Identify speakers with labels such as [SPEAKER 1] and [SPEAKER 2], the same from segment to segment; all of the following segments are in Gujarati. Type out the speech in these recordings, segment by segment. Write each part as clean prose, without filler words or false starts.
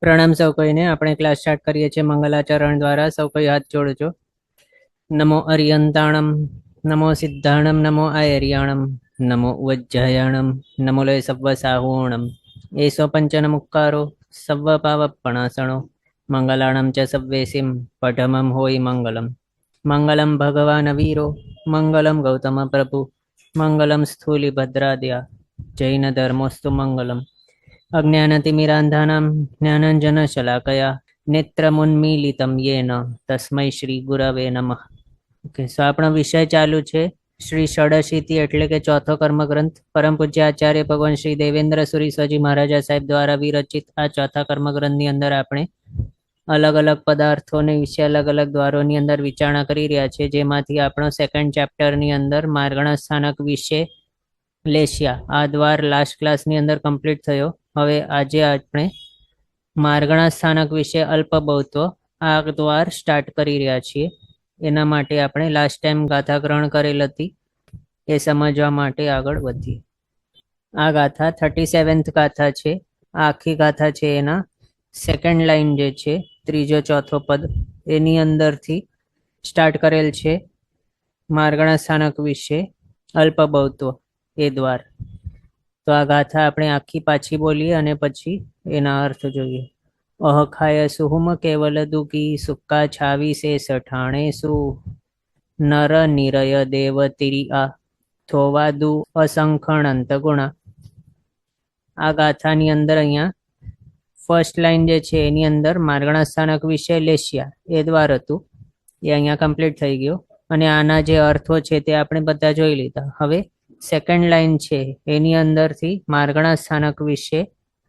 [SPEAKER 1] પ્રણામ સૌ કોઈને. આપણે ક્લાસ સ્ટાર્ટ કરીએ છીએ મંગલાચરણ દ્વારા. સૌ કોઈ હાથ જોડજો. નમો અરિયંતાણમ, નમો સિદ્ધાણમ, નમો આયર્યાણમ, નમો ઉજ્જયાણમ, નમો લય સવ્વ સાહૂણમ, એસો પંચન મુક્કારો સવ્વ પાવપણાસણો, મંગલાણમ ચ સવ્વેસિમ પઠમમ હોય મંગલમ. મંગલમ ભગવાન વીરો, મંગલમ ગૌતમ પ્રભુ, મંગલમ સ્થૂલિભદ્રાદ્યા, જૈન ધર્મોસ્તુ મંગલમ. અજ્ઞાનતિમિરાંધાનાં જ્ઞાનાંજનશલાકયા નેત્રમુન્મીલિतं येन તસ્મૈ શ્રી ગુરવે નમઃ. ઓકે, સો આપણો વિષય ચાલુ છે શ્રી ષડશીતિ એટલે કે ચોથો કર્મગ્રંથ. પરમ પૂજ્ય આચાર્ય ભગવાન શ્રી દેવેન્દ્ર સુરી સ્વાજી મહારાજા સાહેબ દ્વારા વિરચિત આ ચોથા કર્મગ્રંથની અંદર આપણે અલગ અલગ પદાર્થોને વિશે અલગ અલગ દ્વારોની અંદર વિચારણા કરી રહ્યા છે, જેમાંથી આપણો સેકન્ડ ચેપ્ટરની અંદર માર્ગણા સ્થાનક વિશે લેશિયા આ દ્વાર લાસ્ટ ક્લાસની અંદર કમ્પ્લીટ થયો. હવે આજે આપણે માર્ગણા સ્થાનક વિશે અલ્પબહુત્વ આ દ્વાર સ્ટાર્ટ કરી રહ્યા છીએ. એના માટે આપણે લાસ્ટ ટાઈમ ગાથા ગ્રહણ કરેલ હતી, એ સમજવા માટે આગળ વધીએ. આ ગાથા 37th ગાથા છે. આ આખી ગાથા છે એના સેકન્ડ લાઈન જે છે ત્રીજો ચોથો પદ એની અંદરથી સ્ટાર્ટ કરેલ છે માર્ગણા સ્થાનક વિશે અલ્પબહુત્વ એ દ્વાર. તો આ ગાથા આપણે આખી પાછી બોલીએ અને પછી એના અર્થ જોઈએ. અહખાય સુહુમ કેવલ દુગી સુક્કા છાવી સે સઠાણે સુ નર નિરય દેવ તિરિયા થોવાદુ અસંખણંત ગુણા. આ ગાથાની અંદર અહીંયા ફર્સ્ટ લાઈન જે છે એની અંદર માર્ગણા સ્થાનક વિશે લેશિયા એ દ્વાર હતું, એ અહીંયા કમ્પ્લીટ થઈ ગયો અને આના જે અર્થો છે તે આપણે બધા જોઈ લીધા. હવે સેકન્ડ લાઈન છે એની અંદરથી માર્ગણા સ્થાનક વિશે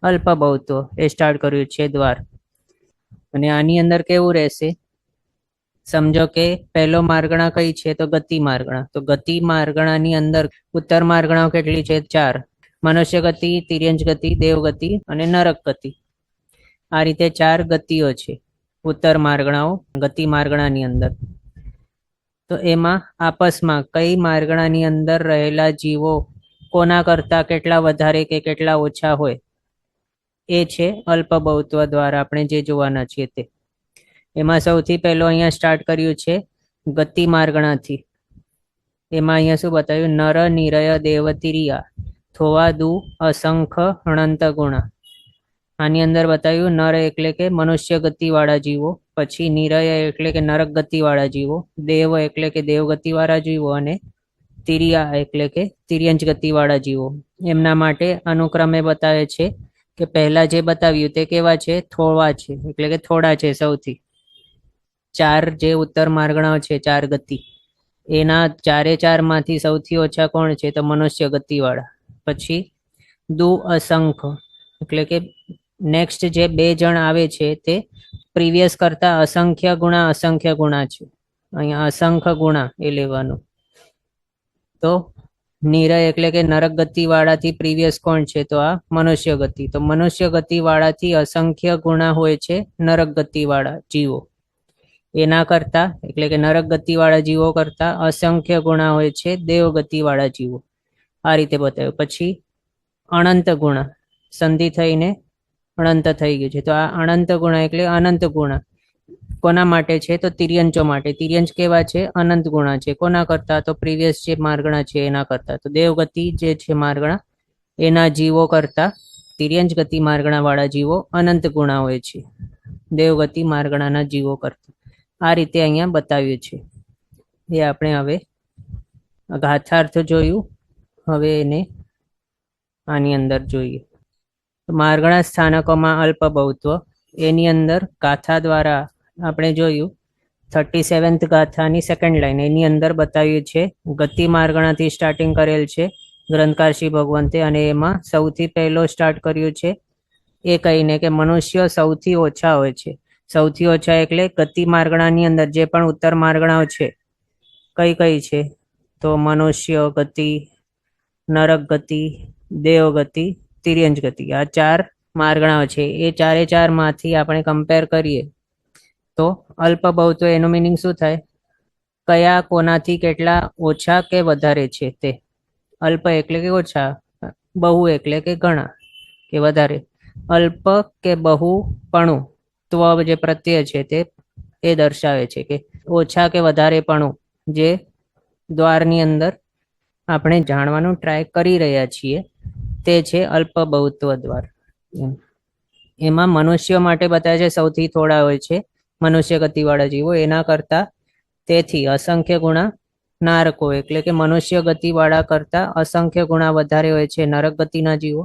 [SPEAKER 1] અલ્પબહુત્વ એ સ્ટાર્ટ કર્યું છે દ્વાર. અને આની અંદર કેવું રહેશે સમજો કે પહેલો માર્ગણા કઈ છે તો ગતિ માર્ગણા. તો ગતિ માર્ગણાની અંદર ઉત્તર માર્ગણાઓ કેટલી છે? 4. મનુષ્ય ગતિ, તિર્યંજ ગતિ, દેવગતિ અને નરક ગતિ. આ રીતે 4 ગતિઓ છે ઉત્તર માર્ગણાઓ ગતિ માર્ગણાની અંદર. તો એમાં આપસમાં કઈ માર્ગણાની અંદર રહેલા જીવો કોના કરતા કેટલા વધારે કે કેટલા ઓછા હોય એ છે અલ્પબહુત્વ દ્વારા આપણે જે જોવાના છીએ તે. એમાં સૌથી પહેલો અહીંયા સ્ટાર્ટ કર્યું છે ગતિ માર્ગણાથી. એમાં અહીંયા શું બતાવ્યું? નર નિરય દેવતિરિયા થોવાદુ અસંખ અનંત ગુણા. આની અંદર બતાવ્યું નર એટલે કે મનુષ્ય ગતિવાળા જીવો, પછી નિરય એટલે કે નરક ગતિવાળા જીવો, દેવ એટલે કે દેવગતિવાળા જીવો અને તિરિયા એટલે કે તિર્યંજ ગતિવાળા જીવો. એમના માટે અનુક્રમે બતાવે છે કે પહેલા જે બતાવ્યું તે કેવા છે? થોડા છે, એટલે કે થોડા છે સૌથી. 4 જે ઉત્તર માર્ગણાઓ છે 4 ગતિ, એના 4 માંથી સૌથી ઓછા કોણ છે? તો મનુષ્ય ગતિવાળા. પછી દુ અસંખ એટલે કે નેક્સ્ટ જે 2 જણ આવે છે તે પ્રીવિયસ કરતા અસંખ્ય ગુણા છે. અહીંયા અસંખ્ય ગુણા એ લેવાનું. તો નિરય એટલે કે નરક ગતિ વાળાથી પ્રીવિયસ કોણ છે? તો આ મનુષ્ય ગતિ. તો મનુષ્ય ગતિ વાળાથી અસંખ્ય ગુણા હોય છે નરક ગતિ વાળા જીવો. એના કરતા એટલે કે નરક ગતિ વાળા જીવો કરતા અસંખ્ય ગુણા હોય છે દેવગતિ વાળા જીવો. આ રીતે બતાવ્યું. પછી અનંત ગુણા સંધિ થઈને અનંત થઈ ગયું છે. તો આ અનંત ગુણા એટલે અનંત ગુણા કોના માટે છે? તો તિર્યંચો માટે. તિર્યંચ કેવા છે? અનંત ગુણા છે. કોના કરતા? તો પ્રીવિયસ જે માર્ગણા છે એના કરતા. તો દેવગતિ જે છે માર્ગણા એના જીવો કરતા તિર્યંચ ગતિ માર્ગણા વાળા જીવો અનંત ગુણા હોય છે દેવગતિ માર્ગણાના જીવો કરતા. આ રીતે અહીંયા બતાવ્યું છે. એ આપણે હવે ગાથાર્થ જોયું. હવે એને આની અંદર જોઈએ. માર્ગણા સ્થાનકોમાં અલ્પબહુત્વ એની અંદર ગાથા દ્વારા આપણે જોયું 37th ગાથાની સેકન્ડ લાઈન એની અંદર બતાવ્યું છે ગતિ માર્ગણાથી સ્ટાર્ટિંગ કરેલ છે ગ્રંથકાર શ્રી ભગવંતે. અને એમાં સૌથી પહેલો સ્ટાર્ટ કર્યું છે એ કહીને કે મનુષ્ય સૌથી ઓછા હોય છે. સૌથી ઓછા એટલે ગતિ માર્ગણાની અંદર જે પણ ઉત્તર માર્ગણાઓ છે કઈ કઈ છે? તો મનુષ્ય ગતિ, નરક ગતિ, દેવગતિ, તિર્યંજ ગતિ. આ 4 માર્ગણાઓ છે. એ 4 માંથી આપણે કમ્પેર કરીએ તો અલ્પબહુત્વ એનું મિનિંગ શું થાય? કયા કોનાથી કેટલા ઓછા કે વધારે છે તે. અલ્પ એટલે કે ઓછા, બહુ એટલે કે ઘણા કે વધારે. અલ્પ કે બહુપણું ત્વ જે પ્રત્યય છે તે એ દર્શાવે છે કે ઓછા કે વધારેપણું જે દ્વારની અંદર આપણે જાણવાનું ટ્રાય કરી રહ્યા છીએ તે છે અલ્પ બહુત્વ દ્વાર. એમાં મનુષ્યો માટે બતાવે છે સૌથી થોડા હોય છે મનુષ્ય ગતિવાળા જીવો, એના કરતા તેથી અસંખ્ય ગુણા નારકો એટલે કે મનુષ્ય ગતિવાળા કરતા અસંખ્ય ગુણા વધારે હોય છે નરક ગતિના જીવો.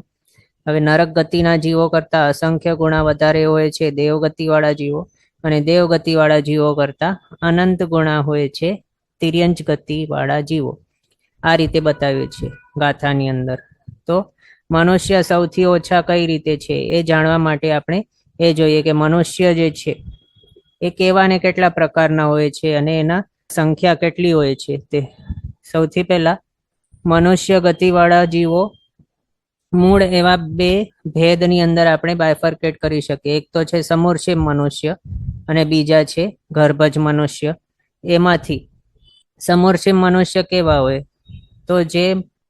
[SPEAKER 1] હવે નરક ગતિના જીવો કરતા અસંખ્ય ગુણા વધારે હોય છે દેવગતિવાળા જીવો, અને દેવગતિવાળા જીવો કરતા અનંત ગુણા હોય છે તિર્યંચ ગતિવાળા જીવો. આ રીતે બતાવ્યું છે ગાથાની અંદર. તો મનુષ્ય સૌથી ઓછા કઈ રીતે છે એ જાણવા માટે આપણે એ જોઈએ કે મનુષ્ય જે છે એ કેવા ને કેટલા પ્રકારના હોય છે અને એના સંખ્યા કેટલી હોય છે. તે સૌથી પહેલા મનુષ્ય ગતિવાળા જીવો મૂળ એવા બે ભેદની અંદર આપણે બાયફર્કેટ કરી શકીએ. એક તો છે સમૂર્છિમ મનુષ્ય અને બીજા છે ગર્ભજ મનુષ્ય. એમાંથી સમૂર્છિમ મનુષ્ય કેવા હોય તો જે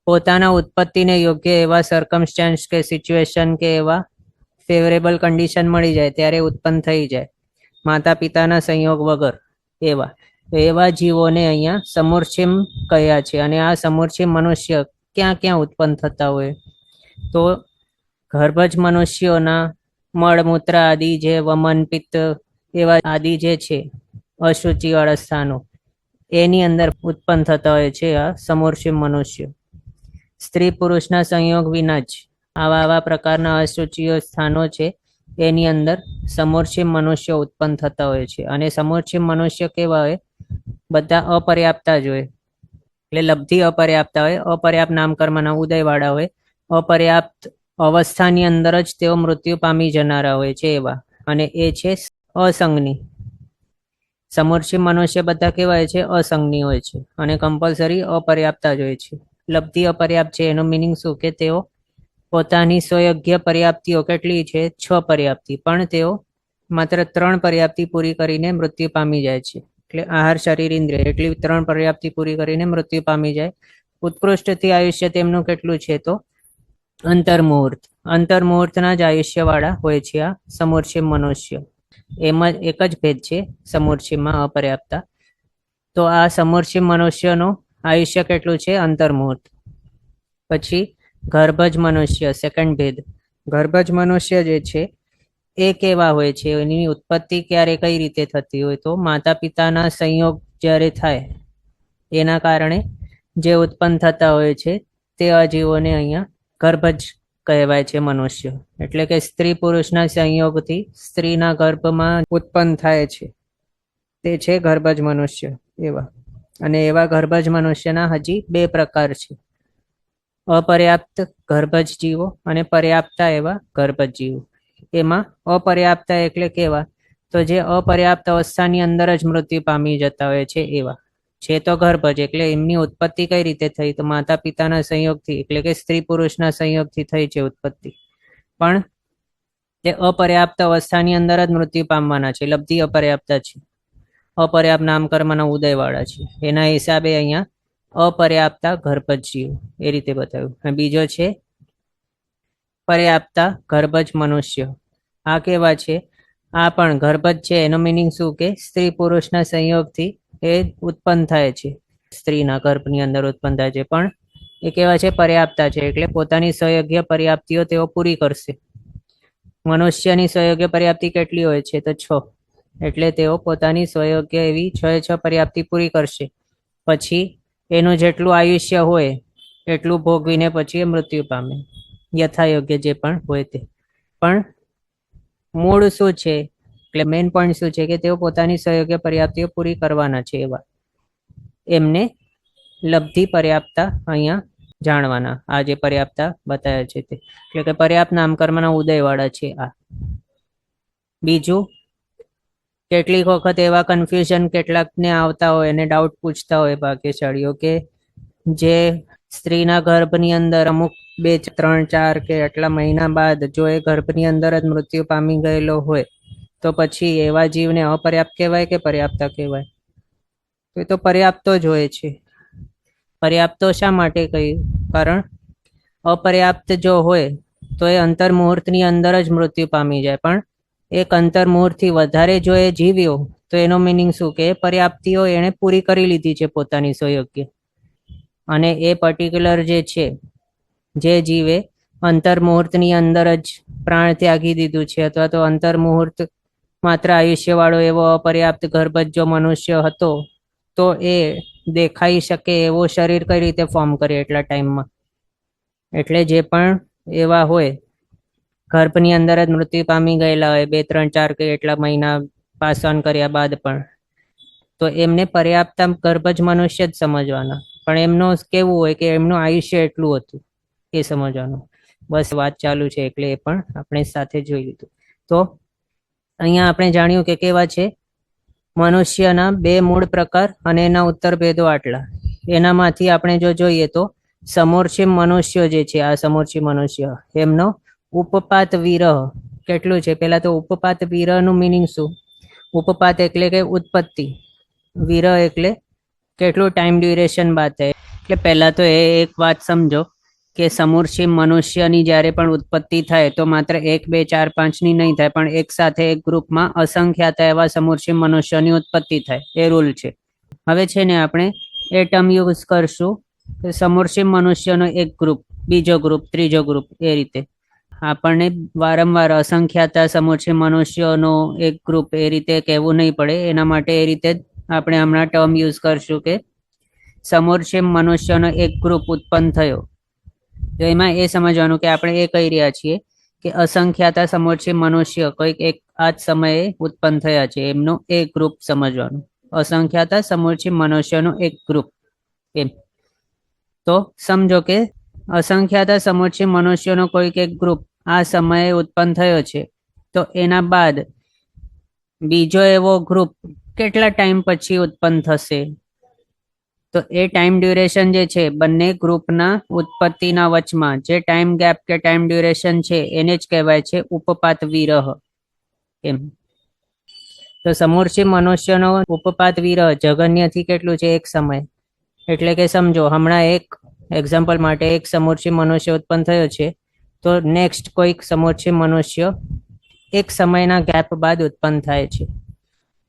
[SPEAKER 1] પોતાના ઉત્પત્તિને યોગ્ય એવા સર્કમસ્ટાન્સ કે સિચ્યુએશન કે એવા ફેવરેબલ કન્ડિશન મળી જાય ત્યારે ઉત્પન્ન થઈ જાય માતા પિતાના સંયોગ વગર એવા. તો એવા જીવોને અહીંયા સમૂર્છિમ કહ્યા છે. અને આ સમૂર્છિમ મનુષ્ય ક્યાં ક્યાં ઉત્પન્ન થતા હોય તો ગર્ભજ મનુષ્યોના મળમૂત્ર આદિ જે વમન પિત્ત એવા આદિ જે છે અશુચિવાળા સ્થાનો એની અંદર ઉત્પન્ન થતા હોય છે આ સમૂર્છિમ મનુષ્ય. સ્ત્રી પુરુષના સંયોગ વિના જ આવા પ્રકારના અશુચિઓ સ્થાનો છે એની અંદર સમૂર્છિમ મનુષ્ય ઉત્પન્ન થતા હોય છે. અને સમૂર્છિમ મનુષ્ય કેવા હોય બધા અપર્યાપ્તા જ હોય એટલે લબ્ધિ અપર્યાપ્તા હોય, અપર્યાપ્ત નામકર્મના ઉદયવાળા હોય, અપર્યાપ્ત અવસ્થાની અંદર જ તેઓ મૃત્યુ પામી જનારા હોય છે એવા. અને એ છે અસંગની. સમૂર્છિમ મનુષ્ય બધા કેવાય છે અસંગની હોય છે અને કમ્પલસરી અપર્યાપ્તા જ હોય છે. લબ્ધિ અપર્યાપ્ત છે એનો મિનિંગ શું કે તેઓ પોતાની સ્વયોગ્ય પર્યાપ્તિઓ કેટલી છે 6 પર્યાપ્તિ, પણ તેઓ માત્ર 3 પર્યાપ્તિ પૂરી કરીને મૃત્યુ પામી જાય છે. એટલે આહાર શરીર ઇન્દ્રિય એટલી 3 પર્યાપ્તિ પૂરી કરીને મૃત્યુ પામી જાય. ઉત્કૃષ્ટથી આયુષ્ય તેમનું કેટલું છે તો અંતર્મુહૂર્ત. અંતર્મુહૂર્તના જ આયુષ્યવાળા હોય છે આ સમૂર્છિમ મનુષ્ય. એમાં એક જ ભેદ છે સમૂર્છિમમાં અપર્યાપ્તા. તો આ સમૂર્છિમ મનુષ્યનું આયુષ્ય કેટલું છે અંતર્મુહૂર્ત. પછી ગર્ભજ મનુષ્ય સેકન્ડ ભેદ. ગર્ભજ મનુષ્ય જે છે એ કેવા હોય છે એની ઉત્પત્તિ ક્યારે કઈ રીતે થતી હોય તો માતા પિતાના સંયોગ જ્યારે થાય એના કારણે જે ઉત્પન્ન થતા હોય છે તે અજીવોને અહીંયા ગર્ભજ કહેવાય છે મનુષ્ય. એટલે કે સ્ત્રી પુરુષના સંયોગથી સ્ત્રીના ગર્ભમાં ઉત્પન્ન થાય છે તે છે ગર્ભજ મનુષ્ય એવા. અને એવા ગર્ભજ મનુષ્યના હજી 2 પ્રકાર છે, અપર્યાપ્ત ગર્ભજ જીવો અને પર્યાપ્તા એવા ગર્ભજ જીવો. એમાં અપર્યાપ્તા એટલે કેવા તો જે અપર્યાપ્ત અવસ્થાની અંદર જ મૃત્યુ પામી જતા હોય છે એવા છે. તો ગર્ભજ એટલે એમની ઉત્પત્તિ કઈ રીતે થઈ તો માતા પિતાના સંયોગથી એટલે કે સ્ત્રી પુરુષના સંયોગથી થઈ છે ઉત્પત્તિ, પણ તે અપર્યાપ્ત અવસ્થાની અંદર જ મૃત્યુ પામવાના છે. લબ્ધિ અપર્યાપ્તા છે, અપર્યાપ્ત નામકર્મના ઉદયવાળા છે. એના હિસાબે અહીંયા અપર્યાપ્તા ગર્ભજ જીવ એ રીતે બતાવ્યું. અને બીજો છે પર્યાપ્તા ગર્ભજ મનુષ્ય. આ કેવા છે આ પણ ગર્ભજ છે એનો મિનિંગ શું કે સ્ત્રી પુરુષના સંયોગથી એ ઉત્પન્ન થાય છે, સ્ત્રીના ગર્ભની અંદર ઉત્પન્ન થાય છે, પણ એ કેવા છે પર્યાપ્તા છે એટલે પોતાની સ્વયોગ્ય પર્યાપ્તિઓ તેઓ પૂરી કરશે. મનુષ્યની સ્વયોગ્ય પર્યાપ્તિ કેટલી હોય છે તો 6, એટલે તેઓ પોતાની સ્વયોગ્ય એવી 6 પર્યાપ્તિ પૂરી કરશે. પછી એનું જેટલું આયુષ્ય હોય એટલું ભોગવીને પછી એ મૃત્યુ પામે યથાયોગ્ય જે પણ હોય તે. પણ મૂળ શું છે એટલે મેઇન પોઈન્ટ શું છે કે તેઓ પોતાની સ્વયોગ્ય પર્યાપ્તિઓ પૂરી કરવાના છે એવા. એમને લબ્ધિ પર્યાપ્તા અહીંયા જાણવાના. આ જે પર્યાપ્તા બતાવ્યા છે તે એટલે કે પર્યાપ્ત નામકર્મના ઉદયવાળા છે આ. બીજું કેટલીક વખત એવા કન્ફ્યુઝન કેટલાકને આવતા હોય અને ડાઉટ પૂછતા હોય ભાગ્યશાળીઓ કે જે સ્ત્રીના ગર્ભની અંદર અમુક 2, 3, 4 કે આટલા મહિના બાદ જો એ ગર્ભની અંદર જ મૃત્યુ પામી ગયેલો હોય તો પછી એવા જીવને અપર્યાપ્ત કહેવાય કે પર્યાપ્તા કહેવાય તો એ તો પર્યાપ્તો જ હોય છે. પર્યાપ્તો શા માટે કહ્યું? કારણ અપર્યાપ્ત જો હોય તો એ અંતર મુહૂર્તની અંદર જ મૃત્યુ પામી જાય. પણ એક અંતર મુહૂર્તથી વધારે જો એ જીવ્યો તો એનો મિનિંગ શું કે પર્યાપ્તિઓ એણે પૂરી કરી લીધી છે પોતાની સ્વયોગ્ય, અને એ પર્ટિક્યુલર જે છે જે જીવે અંતર મુહૂર્તની અંદર જ પ્રાણ ત્યાગી દીધું છે, અથવા તો અંતર મુહૂર્ત માત્ર આયુષ્ય વાળો એવો અપર્યાપ્ત ગર્ભ જો મનુષ્ય હતો તો એ દેખાઈ શકે એવો શરીર કઈ રીતે ફોર્મ કરે એટલા ટાઈમમાં. એટલે જે પણ એવા હોય ગર્ભની અંદર જ મૃત્યુ પામી ગયેલા હોય 2, 3, 4 કે એટલા મહિના પાસવાન કર્યા બાદ પણ, તો એમને પર્યાપ્ત ગર્ભ જ મનુષ્ય જ સમજવાના. પણ એમનું કેવું હોય કે એમનું આયુષ્ય એટલું હતું એ સમજવાનું. બસ વાત ચાલુ છે એટલે એ પણ આપણે સાથે જોઈ લીધું. તો અહીંયા આપણે જાણ્યું કે કેવા છે મનુષ્યના 2 મૂળ પ્રકાર અને એના ઉત્તર ભેદો આટલા. એનામાંથી આપણે જો જોઈએ તો સમોર્ચિમ મનુષ્ય જે છે, આ સમોર્ચિ મનુષ્ય, એમનો ઉપપાત વિરહ કેટલું છે? પેલા તો ઉપપાત વિરહ નું મિનિંગ શું? ઉપપાત એટલે કે ઉત્પત્તિ, વિરહ એટલે કેટલું ટાઈમ ડ્યુરેશન બાદ થાય. એટલે પહેલા તો એ એક વાત સમજો કે સમૂર્છિમ મનુષ્યની જ્યારે પણ ઉત્પત્તિ થાય તો માત્ર 1, 2, 4, 5 ની નહીં થાય, પણ એક સાથે એક ગ્રુપમાં અસંખ્યાત એવા સમૂર્છિમ મનુષ્યની ઉત્પત્તિ થાય, એ રૂલ છે. હવે છે ને આપણે એ ટર્મ યુઝ કરશું સમૂર્છિમ મનુષ્યનો એક ગ્રુપ, બીજો ગ્રુપ, ત્રીજો ગ્રુપ, એ રીતે આપણને વારંવાર અસંખ્યાત સમૂર્છિમ મનુષ્યોનો એક ગ્રુપ એ રીતે કહેવું નહીં પડે. એના માટે એ રીતે આપણે હમણાં ટર્મ યુઝ કરશું કે સમૂર્છિમ મનુષ્યનો એક ગ્રુપ ઉત્પન્ન થયો. તો એમાં એ સમજવાનું કે આપણે એ કહી રહ્યા છીએ કે અસંખ્યાત સમૂર્છિમ મનુષ્ય કોઈક એક આ જ સમયે ઉત્પન્ન થયા છે, એમનું એક ગ્રુપ સમજવાનું. અસંખ્યાત સમૂર્છિમ મનુષ્યનું એક ગ્રુપ એમ. તો સમજો કે અસંખ્યાત સમૂર્છિમ મનુષ્યનો કોઈક એક ગ્રુપ આ સમયે ઉત્પન્ન થયો છે, તો એના બાદ બીજો એવો ગ્રુપ કેટલા ટાઈમ પછી ઉત્પન્ન થશે? તો એ ટાઈમ ડ્યુરેશન જે છે બંને ગ્રુપના ઉત્પત્તિના વચમાં જે ટાઈમ ગેપ કે ટાઈમ ડ્યુરેશન છે એને જ કહેવાય છે ઉપપાત વિરહ એમ. તો સમૂર્છિમ મનુષ્યનો ઉપપાત વિરહ જગન્યથી કેટલું છે? એક સમય. એટલે કે સમજો હમણાં એક એક્ઝામ્પલ માટે એક સમૂર્છિમ મનુષ્ય ઉત્પન્ન થયો છે, તો નેક્સ્ટ કોઈક સમૂર્છિમ મનુષ્ય એક સમયના ગેપ બાદ ઉત્પન્ન થાય છે.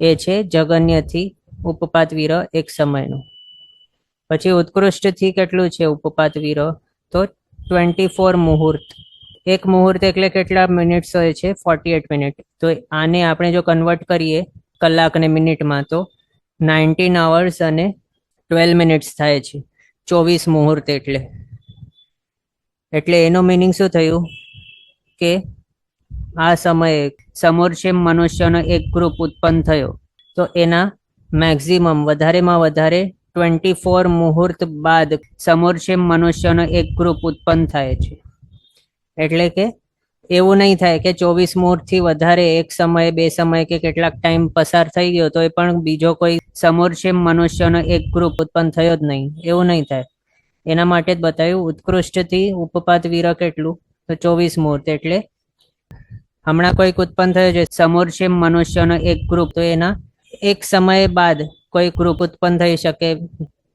[SPEAKER 1] એ છે જગન્યથી ઉપપાત વિરહ એક સમયનો. પછી ઉત્કૃષ્ટથી કેટલું છે ઉપપાત વિરહ? તો 24 મુહૂર્ત. એક મુહૂર્ત એટલે કેટલા મિનિટ્સ હોય છે? 48 મિનિટ. તો આને આપણે જો કન્વર્ટ કરીએ કલાક અને મિનિટમાં તો 19 hours અને 12 મિનિટ્સ થાય છે. 24 મુહૂર્ત એટલે એનો મિનિંગ શું થયું કે આ સમયે સમૂર્છિમ મનુષ્યનો એક ગ્રુપ ઉત્પન્ન થયો તો એના મેક્સિમમ વધારેમાં વધારે 24 મુહૂર્ત બાદ સમૂર્છિમ મનુષ્યનો એક ગ્રુપ ઉત્પન્ન થાય છે. એટલે કે એવું નહીં થાય કે 24 મુહૂર્તથી વધારે એક સમયે, 2 સમયે કે કેટલાક ટાઈમ પસાર થઈ ગયો તો એ પણ બીજો કોઈ સમૂર્છિમ મનુષ્યનો એક ગ્રુપ ઉત્પન્ન થયો જ નહીં, એવું નહીં થાય. એના માટે જ બતાવ્યું ઉત્કૃષ્ટથી ઉપપાત વિરહ કેટલું? તો 24 મુહૂર્ત. એટલે હમણાં કોઈક ઉત્પન્ન થયો છે સમૂર્છિમ મનુષ્યનો એક ગ્રુપ, તો એના એક સમય બાદ કોઈ ગ્રુપ ઉત્પન્ન થઈ શકે,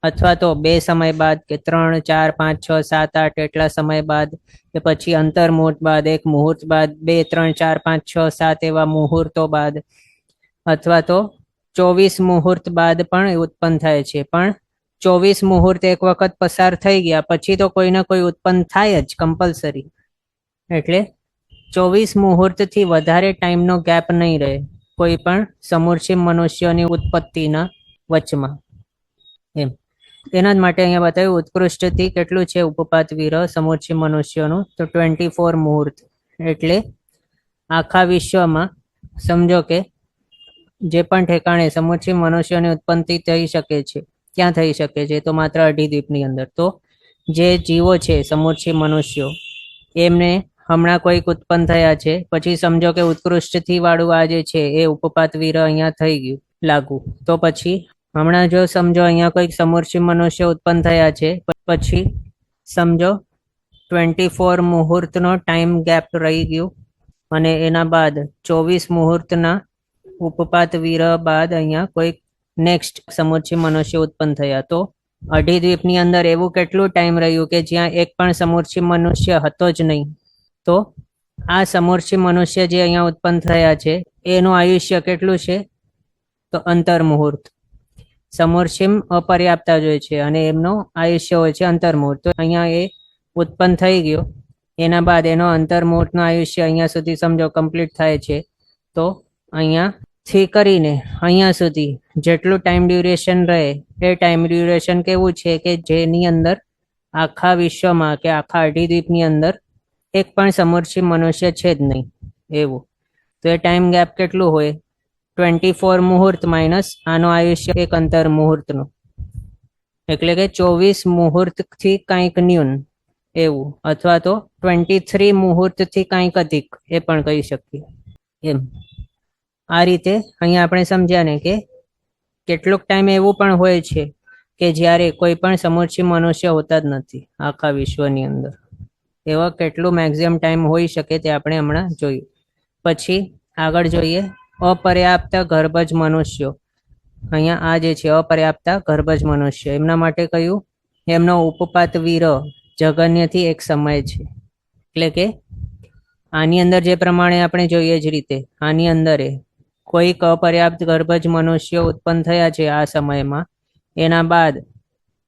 [SPEAKER 1] અથવા તો 2 સમય બાદ કે 3, 4, 5, 6, 7, 8 એટલા સમય બાદ, કે પછી અંતર મુહૂર્ત બાદ, એક મુહૂર્ત બાદ, 2, 3, 4, 5, 6, 7 એવા મુહૂર્તો બાદ, અથવા તો 24 મુહૂર્ત બાદ પણ ઉત્પન્ન થાય છે. પણ 24 મુહૂર્ત એક વખત પસાર થઈ ગયા પછી તો કોઈ ને કોઈ ઉત્પન્ન થાય જ કમ્પલસરી. એટલે 24 મુહૂર્તથી વધારે ટાઈમનો ગેપ નહીં રહે કોઈ પણ સમૂર્છિમ મનુષ્યની ઉત્પત્તિના વચમાં એમ. એના જ માટે અહીંયા બતાવ્યું ઉત્કૃષ્ટથી કેટલું છે ઉપપાત વિરહ સમૂર્છિમ મનુષ્યનું? તો 24 મુહૂર્ત. એટલે આખા વિશ્વમાં સમજો કે જે પણ ઠેકાણે સમૂર્છિમ મનુષ્યની ઉત્પત્તિ થઈ શકે છે, ક્યાં થઈ શકે છે? તો માત્ર અઢીદ્વીપની અંદર. તો જે જીવો છે સમૂર્છિમ મનુષ્યો, એમને હમણાં કોઈક ઉત્પન્ન થયા છે, પછી સમજો કે ઉત્કૃષ્ટથી વાળું આ જે છે એ ઉપપાત વિરહ અહીંયા થઈ ગયું લાગુ, તો પછી હમણાં જો સમજો અહીંયા કોઈક સમૂર્છિમ મનુષ્ય ઉત્પન્ન થયા છે, પછી સમજો 24 મુહૂર્તનો ટાઈમ ગેપ રહી ગયું, અને એના બાદ 24 મુહૂર્તના ઉપપાત વિરહ બાદ અહીંયા કોઈક નેક્સ્ટ સમૂર્છિમ મનુષ્ય ઉત્પન્ન થયા. તો અઢીદ્વીપની અંદર એવું કેટલું ટાઈમ રહ્યું કે જ્યાં એક પણ સમૂર્છિમ મનુષ્ય હતો જ નહીં? તો તો આ સમોર્ષી મનુષ્ય જે અહીંયા ઉત્પન્ન થયા છે એનું આયુષ્ય કેટલું છે? તો અંતર્મુહૂર્ત. સમોર્ષિમ અપર્યાપ્તા જોઈએ છે અને એમનો આયુષ્ય હોય છે અંતર્મુહૂર્ત. તો અહીંયા એ ઉત્પન્ન થઈ ગયો, એના બાદ એનો અંતર્મુહૂર્તનું આયુષ્ય અહીંયા સુધી સમજો કમ્પ્લીટ થાય છે. તો અહીંયાથી કરીને અહીંયા સુધી જેટલું ટાઈમ ડ્યુરેશન રહે એ ટાઈમ ડ્યુરેશન કેવું છે કે જેની અંદર આખા વિશ્વમાં કે આખા અઢીદ્વીપની અંદર એક પણ સમોર્ષિમ મનુષ્ય છે જ નહીં એવું. તો એ ટાઈમ ગેપ કેટલું હોય? 24 મુહૂર્ત માઇનસ આનો આયુષ્ય એક અંતર મુહૂર્તનું, એટલે કે 24 મુહૂર્તથી કંઈક ન્યૂન એવું, અથવા તો 23 મુહૂર્તથી કંઈક અધિક એ પણ કહી શકીએ એમ. આ રીતે અહીંયા આપણે સમજ્યા ને કે કેટલોક ટાઈમ એવું પણ હોય છે કે જ્યારે કોઈ પણ સમોર્ષિમ મનુષ્ય હોતા જ નથી આખા વિશ્વની અંદર. એવા કેટલું મેક્સિમમ ટાઈમ હોઈ શકે તે આપણે હમણાં જોયું. પછી આગળ જોઈએ અપર્યાપ્ત ગર્ભજ મનુષ્યો. અહીંયા આ જે છે અપર્યાપ્ત ગર્ભજ મનુષ્ય, એમના માટે કયું? એમનો ઉપપાત વીર જગન્યથી એક સમય છે. એટલે કે આની અંદર જે પ્રમાણે આપણે જોઈએ જ રીતે આની અંદર કોઈક અપર્યાપ્ત ગર્ભજ મનુષ્યો ઉત્પન્ન થયા છે આ સમયમાં, એના બાદ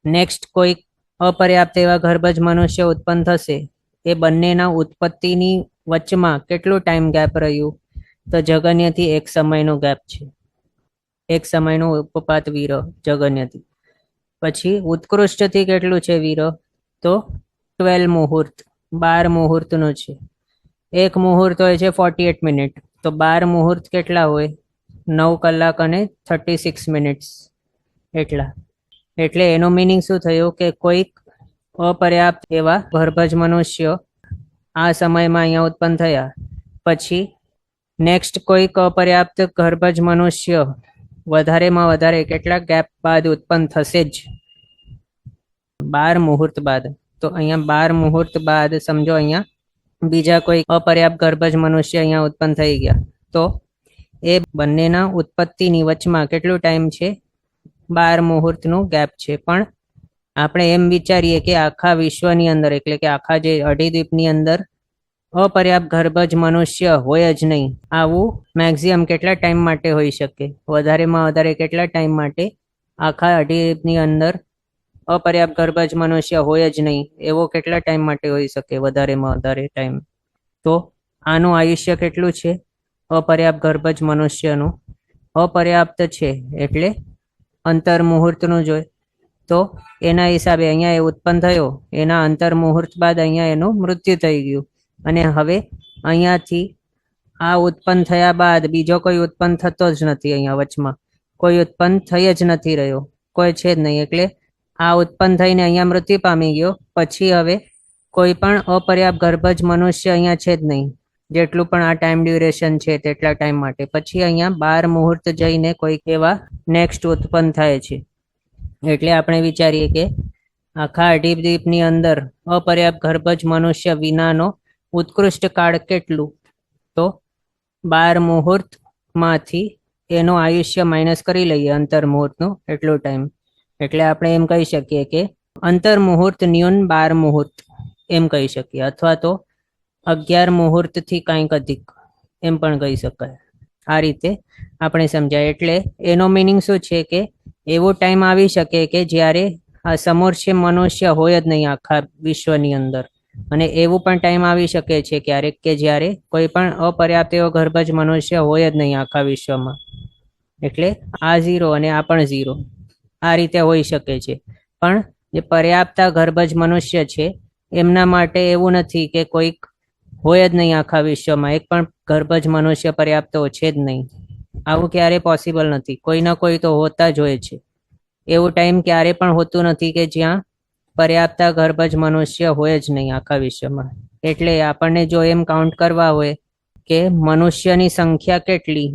[SPEAKER 1] નેક્સ્ટ કોઈક અપર્યાપ્ત એવા ગર્ભજ મનુષ્ય ઉત્પન્ન થશે. એ બંનેના ઉત્પત્તિની વચમાં કેટલું ટાઈમ ગેપ રહ્યું? તો જગન્યથી એક સમયનો ગેપ છે. એક સમયનો ઉપપાત વીર જગન્યથી. પછી ઉત્કૃષ્ટથી કેટલું છે વીર? તો 12 મુહૂર્ત, 12 મુહૂર્તનું છે. એક મુહૂર્ત હોય છે 48 મિનિટ, તો 12 મુહૂર્ત કેટલા હોય? 9 કલાક અને 36 મિનિટ્સ એટલા. એટલે એનો મિનિંગ શું થયું કે કોઈક અપર્યાપ્ત એવા ગર્ભજ મનુષ્યો આ સમયમાં અહીંયા ઉત્પન્ન થયા, પછી નેક્સ્ટ કોઈક અપર્યાપ્ત ગર્ભજ મનુષ્ય વધારેમાં વધારે કેટલાક ગેપ બાદ ઉત્પન્ન થશે જ 12 મુહૂર્ત બાદ. તો અહીંયા 12 મુહૂર્ત બાદ સમજો અહીંયા બીજા કોઈ અપર્યાપ્ત ગર્ભજ મનુષ્ય અહીંયા ઉત્પન્ન થઈ ગયા. તો એ બંનેના ઉત્પત્તિની વચમાં કેટલું ટાઈમ છે? 12 મુહૂર્તનું ગેપ છે. પણ આપણે એમ વિચારીએ કે આખા વિશ્વની અંદર, એટલે કે આખા જે અઢીદ્વીપની અંદર અપર્યાપ્ત ગર્ભજ મનુષ્ય હોય જ નહીં. આવું મેક્સિમમ કેટલા ટાઈમ માટે હોઈ શકે? વધારેમાં વધારે કેટલા ટાઈમ માટે આખા અઢીદ્વીપની અંદર અપર્યાપ્ત ગર્ભજ મનુષ્ય હોય જ નહીં એવો કેટલા ટાઈમ માટે હોઈ શકે? વધારેમાં વધારે ટાઈમ. તો આનું આયુષ્ય કેટલું છે અપર્યાપ્ત ગર્ભજ મનુષ્યનું? અપર્યાપ્ત છે એટલે અંતર મુહૂર્તનું જોઈએ. તો એના હિસાબે અહીંયા એ ઉત્પન્ન થયો, એના અંતર મુહૂર્ત બાદ અહીંયા એનું મૃત્યુ થઈ ગયું. અને હવે અહીંયાથી આ ઉત્પન્ન થયા બાદ બીજો કોઈ ઉત્પન્ન થતો જ નથી. અહીંયા વચમાં કોઈ ઉત્પન્ન થઈ જ નથી રહ્યો, કોઈ છે જ નહીં. એટલે આ ઉત્પન્ન થઈને અહીંયા મૃત્યુ પામી ગયો. પછી હવે કોઈ પણ અપર્યાપ્ત ગર્ભજ મનુષ્ય અહીંયા છે જ નહીં, જેટલું પણ આ ટાઈમ ડ્યુરેશન છે તેટલા ટાઈમ માટે. પછી અહીંયા 12 મુહૂર્ત જઈને કોઈક એવા નેક્સ્ટ ઉત્પન્ન થાય છે. એટલે આપણે વિચારીએ કે આખા અઢીદ્વીપની અંદર અપર્યાપ્ત ગર્ભજ મનુષ્ય વિનાનો ઉત્કૃષ્ટ કાળ કેટલું? તો 12 મુહૂર્તમાંથી એનું આયુષ્ય માઇનસ કરી લઈએ અંતર મુહૂર્તનું એટલો ટાઈમ. એટલે આપણે એમ કહી શકીએ કે અંતર મુહૂર્ત ન્યૂન 12 મુહૂર્ત એમ કહી શકીએ, અથવા તો 11 મુહૂર્તથી કંઈક અધિક એમ પણ કહી શકાય. આ રીતે આપણે સમજાય. એટલે એનો મિનિંગ શું છે કે એવો ટાઈમ આવી શકે કે જ્યારે આ સમોર્ષિમ મનુષ્ય હોય જ નહીં આખા વિશ્વની અંદર. અને એવું પણ ટાઈમ આવી શકે છે ક્યારેક કે જ્યારે કોઈ પણ અપર્યાપ્ત એવો ગર્ભજ મનુષ્ય હોય જ નહીં આખા વિશ્વમાં. એટલે આ 0 અને આ પણ 0 આ રીતે હોઈ શકે છે. પણ જે પર્યાપ્ત ગર્ભજ મનુષ્ય છે એમના માટે એવું નથી કે કોઈક હોય જ નહીં આખા વિશ્વમાં, એક પણ ગર્ભજ મનુષ્ય પર્યાપ્ત છે જ નહીં. આવું ક્યારે પોસિબલ નથી. કોઈ ના કોઈ તો હોતા જ હોય છે. એવું ટાઈમ ક્યારે પણ હોતું નથી કે જ્યાં પર્યાપ્ત ગર્ભજ મનુષ્ય હોય જ નહીં આખા વિશ્વમાં. એટલે આપણને જો એમ કાઉન્ટ કરવા હોય કે મનુષ્યની સંખ્યા કેટલી,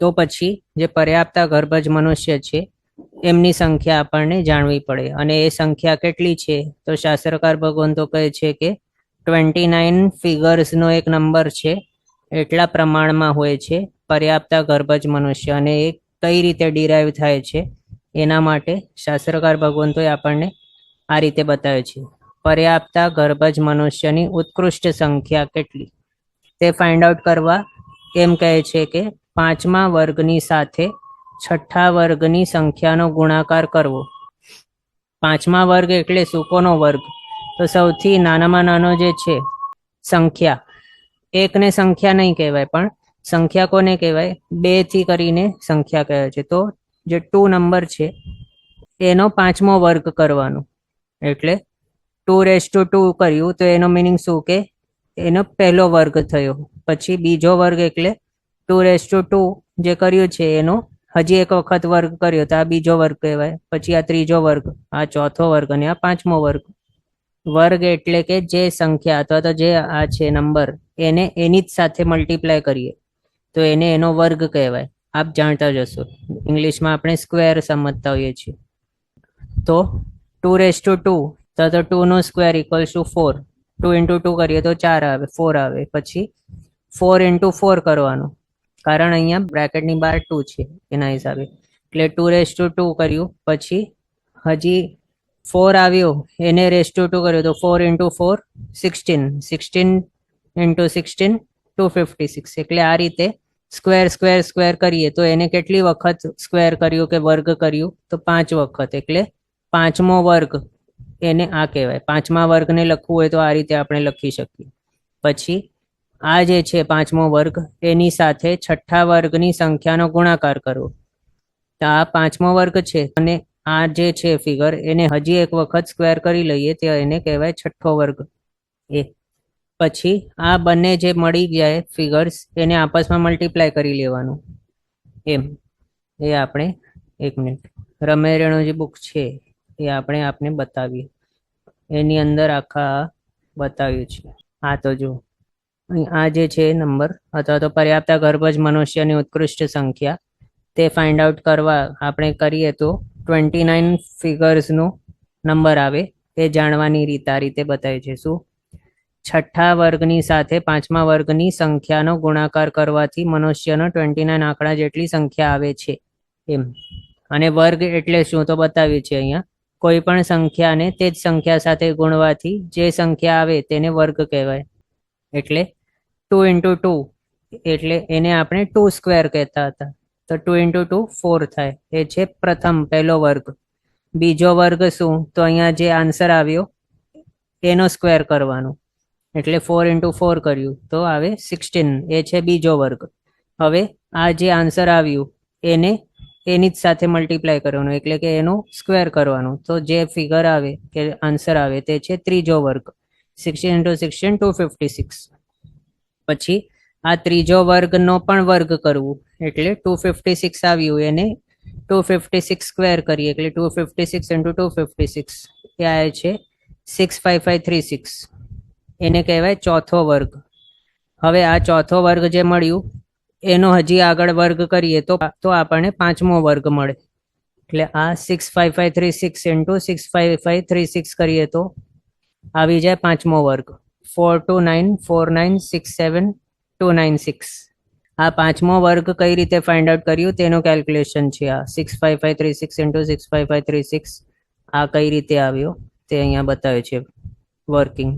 [SPEAKER 1] તો પછી જે પર્યાપ્ત ગર્ભજ મનુષ્ય છે એમની સંખ્યા આપણને જાણવી પડે. અને એ સંખ્યા કેટલી છે? તો શાસ્ત્રકાર ભગવાન તો કહે છે કે 29 ફિગર્સનો એક નંબર છે, એટલા પ્રમાણમાં હોય છે પર્યાપ્ત ગર્ભજ મનુષ્ય. અને એ કઈ રીતે ડિરાઈવ થાય છે એના માટે શાસ્ત્રકાર ભગવંતોએ આપણને આ રીતે બતાવે છે. પર્યાપ્તા ગર્ભજ મનુષ્યની ઉત્કૃષ્ટ સંખ્યા કેટલી તે ફાઇન્ડ આઉટ કરવા એમ કહે છે કે 5મા વર્ગની સાથે 6ઠ્ઠા વર્ગની સંખ્યાનો ગુણાકાર કરવો. 5મા વર્ગ એટલે શું? કોનો વર્ગ? તો સૌથી નાનામાં નાનો જે છે સંખ્યા, એકને સંખ્યા નહીં કહેવાય, પણ સંખ્યા કોને કહેવાય? 2 થી કરીને સંખ્યા કહેવાય છે. તો જે 2 નંબર છે એનો 5મો વર્ગ કરવાનો, એટલે 2^2 કર્યું તો એનો મિનિંગ શું કે એનો પહેલો વર્ગ થયો. પછી બીજો વર્ગ એટલે 2^2 જે કર્યું છે એનો હજી એક વખત વર્ગ કર્યો તો આ બીજો વર્ગ કહેવાય. પછી આ ત્રીજો વર્ગ, આ ચોથો વર્ગ અને આ 5મો વર્ગ. વર્ગ એટલે કે જે સંખ્યા અથવા તો જે આ છે નંબર એને એની જ સાથે મલ્ટીપ્લાય કરીએ તો એને એનો વર્ગ કહેવાય. આપ જાણતા જશો, ઇંગ્લિશમાં આપણે સ્ક્વેર સમજતા હોઈએ છીએ. તો 2^2 તો 2 નો સ્ક્વેર ઇક્વલ્સ ટુ 4. 2 × 2 કરીએ તો 4 આવે, 4 આવે. પછી 4 × 4 કરવાનું, કારણ અહીંયા બ્રેકેટની બહાર 2 છે એના હિસાબે, એટલે 2^2 કર્યું. પછી હજી 4 આવ્યો એને (2) કર્યો તો 4 × 4 16, 16 × 16 256. એટલે આ રીતે સ્ક્વેર સ્ક્વેર સ્ક્વેર કરીએ તો એને કેટલી વખત સ્ક્વેર કર્યું કે વર્ગ કર્યું? તો 5 વખત. એટલે 5મો વર્ગ એને આ કહેવાય. 5મા વર્ગને લખવું હોય તો આ રીતે આપણે લખી શકીએ. પછી આ જે છે 5મો વર્ગ એની સાથે 6ઠ્ઠા વર્ગની સંખ્યાનો ગુણાકાર કરવો. તો આ 5મો વર્ગ છે અને આ જે છે ફિગર એને હજી એક વખત સ્ક્વેર કરી લઈએ તો એને કહેવાય 6ઠ્ઠો વર્ગ. એ પછી આ બંને જે મળી જાય ફિગર્સ એને આપસમાં મલ્ટીપ્લાય કરી લેવાનું. એમ એ આપણે 1 મિનિટ રમેરેણો જે બુક છે એ આપણે આપને બતાવીએ, એની અંદર આખા બતાવ્યું છે. આ તો જો આ જે છે નંબર અથવા તો પર્યાપ્તા ગર્ભજ મનુષ્યની ઉત્કૃષ્ટ સંખ્યા તે ફાઇન્ડ આઉટ કરવા આપણે કરીએ તો 29 ફિગર્સનો નંબર આવે. એ જાણવાની રીત આ રીતે બતાવી છે. શું? 6ઠ્ઠા વર્ગની સાથે 5મા વર્ગની સંખ્યાનો ગુણાકાર કરવાથી મનુષ્યનો 29 આંકડા જેટલી સંખ્યા આવે છે. એમ. અને વર્ગ એટલે શું તો બતાવ્યું છે અહીંયા. કોઈ પણ સંખ્યાને તે જ સંખ્યા સાથે ગુણવાથી જે સંખ્યા આવે તેને વર્ગ કહેવાય. એટલે 2 × 2 એટલે એને આપણે 2 સ્ક્વેર કહેતા હતા. તો 2 × 2 4 થાય. એ છે પહેલો વર્ગ. બીજો વર્ગ શું? તો અહીંયા જે આન્સર આવ્યો એનો સ્ક્વેર કરવાનો, એટલે 4 × 4 કર્યું તો આવે 16. એ છે બીજો વર્ગ. હવે આ જે આન્સર આવ્યું એને એની જ સાથે મલ્ટીપ્લાય કરવાનું, એટલે કે એનો સ્ક્વેર કરવાનું. તો જે ફિગર આવે કે આન્સર આવે તે છે ત્રીજો વર્ગ. 16 × 16 256. પછી આ ત્રીજો વર્ગનો પણ વર્ગ કરવું, એટલે 256 આવ્યું એને 256 સ્ક્વેર કરીએ એટલે 256 × 256 એ આવે છે 65536. એને કહેવાય ચોથો વર્ગ. હવે આ ચોથો વર્ગ જે મળ્યું એનો હજી આગળ વર્ગ કરીએ તો આપણને 5મો વર્ગ મળે. એટલે આ 65536 × 65536 કરીએ તો આવી જાય 5મો વર્ગ. 4294967 આ 5મો વર્ગ કઈ રીતે ફાઇન્ડ આઉટ કર્યું તેનું કેલ્ક્યુલેશન છે. આ 65536 × 65536 આ કઈ રીતે આવ્યો તે અહીંયા બતાવે છે વર્કિંગ.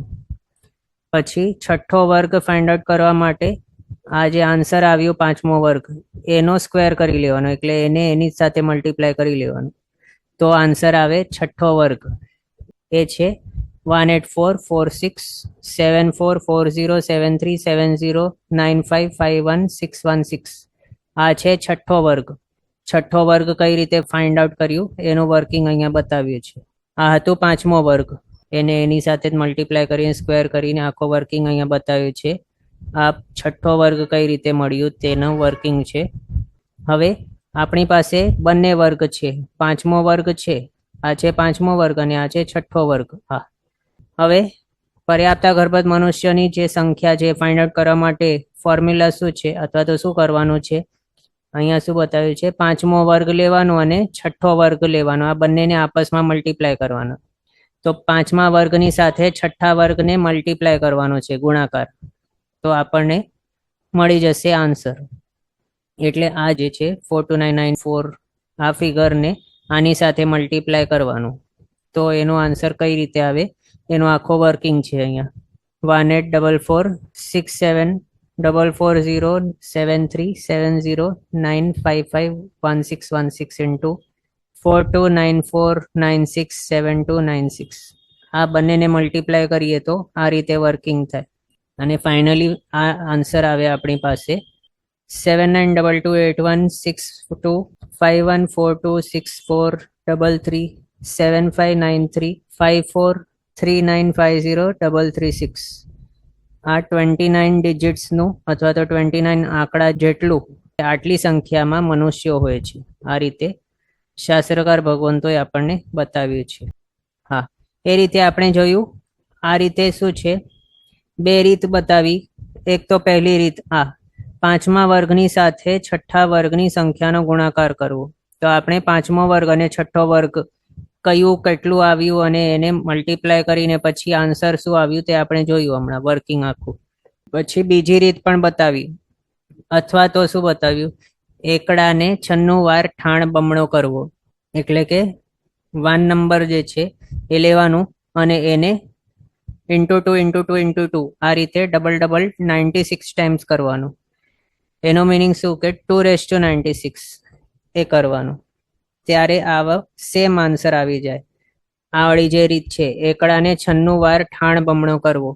[SPEAKER 1] પછી 6ઠ્ઠો વર્ગ ફાઇન્ડ આઉટ કરવા માટે આ જે આન્સર આવ્યો 5મો વર્ગ એનો સ્ક્વેર કરી લેવાનો, એટલે એને એની સાથે મલ્ટીપ્લાય કરી લેવાનું. તો આન્સર આવે 6ઠ્ઠો વર્ગ. એ છે 1844674073709551616. આ છે 6ઠ્ઠો વર્ગ. 6ઠ્ઠો વર્ગ કઈ રીતે ફાઇન્ડ આઉટ કર્યું એનું વર્કિંગ અહીંયા બતાવ્યું છે. આ હતું 5મો વર્ગ, એને એની સાથે જ મલ્ટીપ્લાય કરીને સ્ક્વેર કરીને આખો વર્કિંગ અહીંયા બતાવ્યું છે. આ 6ઠ્ઠો વર્ગ કઈ રીતે મળ્યું તેનું વર્કિંગ છે. હવે આપણી પાસે બંને વર્ગ છે, 5મો વર્ગ છે, આ છે 5મો વર્ગ અને આ છે 6ઠ્ઠો વર્ગ. હા, હવે પર્યાપ્તા ગર્ભજ મનુષ્યની જે સંખ્યા છે ફાઇન્ડ આઉટ કરવા માટે ફોર્મ્યુલા શું છે અથવા તો શું કરવાનું છે અહીંયા શું બતાવ્યું છે? 5મો વર્ગ લેવાનો અને 6ઠ્ઠો વર્ગ લેવાનો, આ બંનેને આપસમાં મલ્ટીપ્લાય કરવાનો. તો 5મા વર્ગની સાથે 6ઠ્ઠા વર્ગને મલ્ટીપ્લાય કરવાનો છે, ગુણાકાર. તો આપણને મળી જશે આન્સર. એટલે આ જે છે 42994 આ ફિગરને આની સાથે મલ્ટીપ્લાય કરવાનું. તો એનો આન્સર કઈ રીતે આવે? એનો આખો વર્કિંગ છે અહીંયા 184467073709551616 ઇન્ટુ 4294967296 આ બંનેને મલ્ટીપ્લાય કરીએ તો આ રીતે વર્કિંગ થાય અને ફાઇનલી આ આન્સર આવે આપણી પાસે 792281625375935439503336 આ 29 ડિજિટ્સનું અથવા તો 29 આંકડા જેટલું આટલી સંખ્યામાં મનુષ્યો હોય છે આ રીતે શાસ્ત્રકાર ભગવંતોએ આપણને બતાવ્યું છે. હા, એ રીતે આપણે જોયું. આ રીતે શું છે, બે રીત બતાવી. એક તો પહેલી રીત આ પાંચમા વર્ગની સાથે છઠ્ઠા વર્ગની સંખ્યાનો ગુણાકાર કરવો. તો આપણે પાંચમો વર્ગ અને છઠ્ઠો વર્ગ કયું કેટલું આવ્યું અને એને મલ્ટીપ્લાય કરીને પછી આન્સર શું આવ્યું તે આપણે જોયું હમણાં વર્કિંગ આખું. પછી બીજી રીત પણ બતાવી, અથવા તો શું બતાવ્યું, એકડાને 96 વાર ઠાણ બમણો કરવો. એટલે કે 1 નંબર જે છે એ લેવાનું અને એને ઇન્ટુ 2 આ રીતે ડબલ 96 ટાઈમ્સ કરવાનું. એનો મિનિંગ શું કે 296 એ કરવાનું, ત્યારે આવા સેમ આન્સર આવી જાય. આ વાળી જે રીત છે એકડાને 96 વાર ઠાણ બમણો કરવો,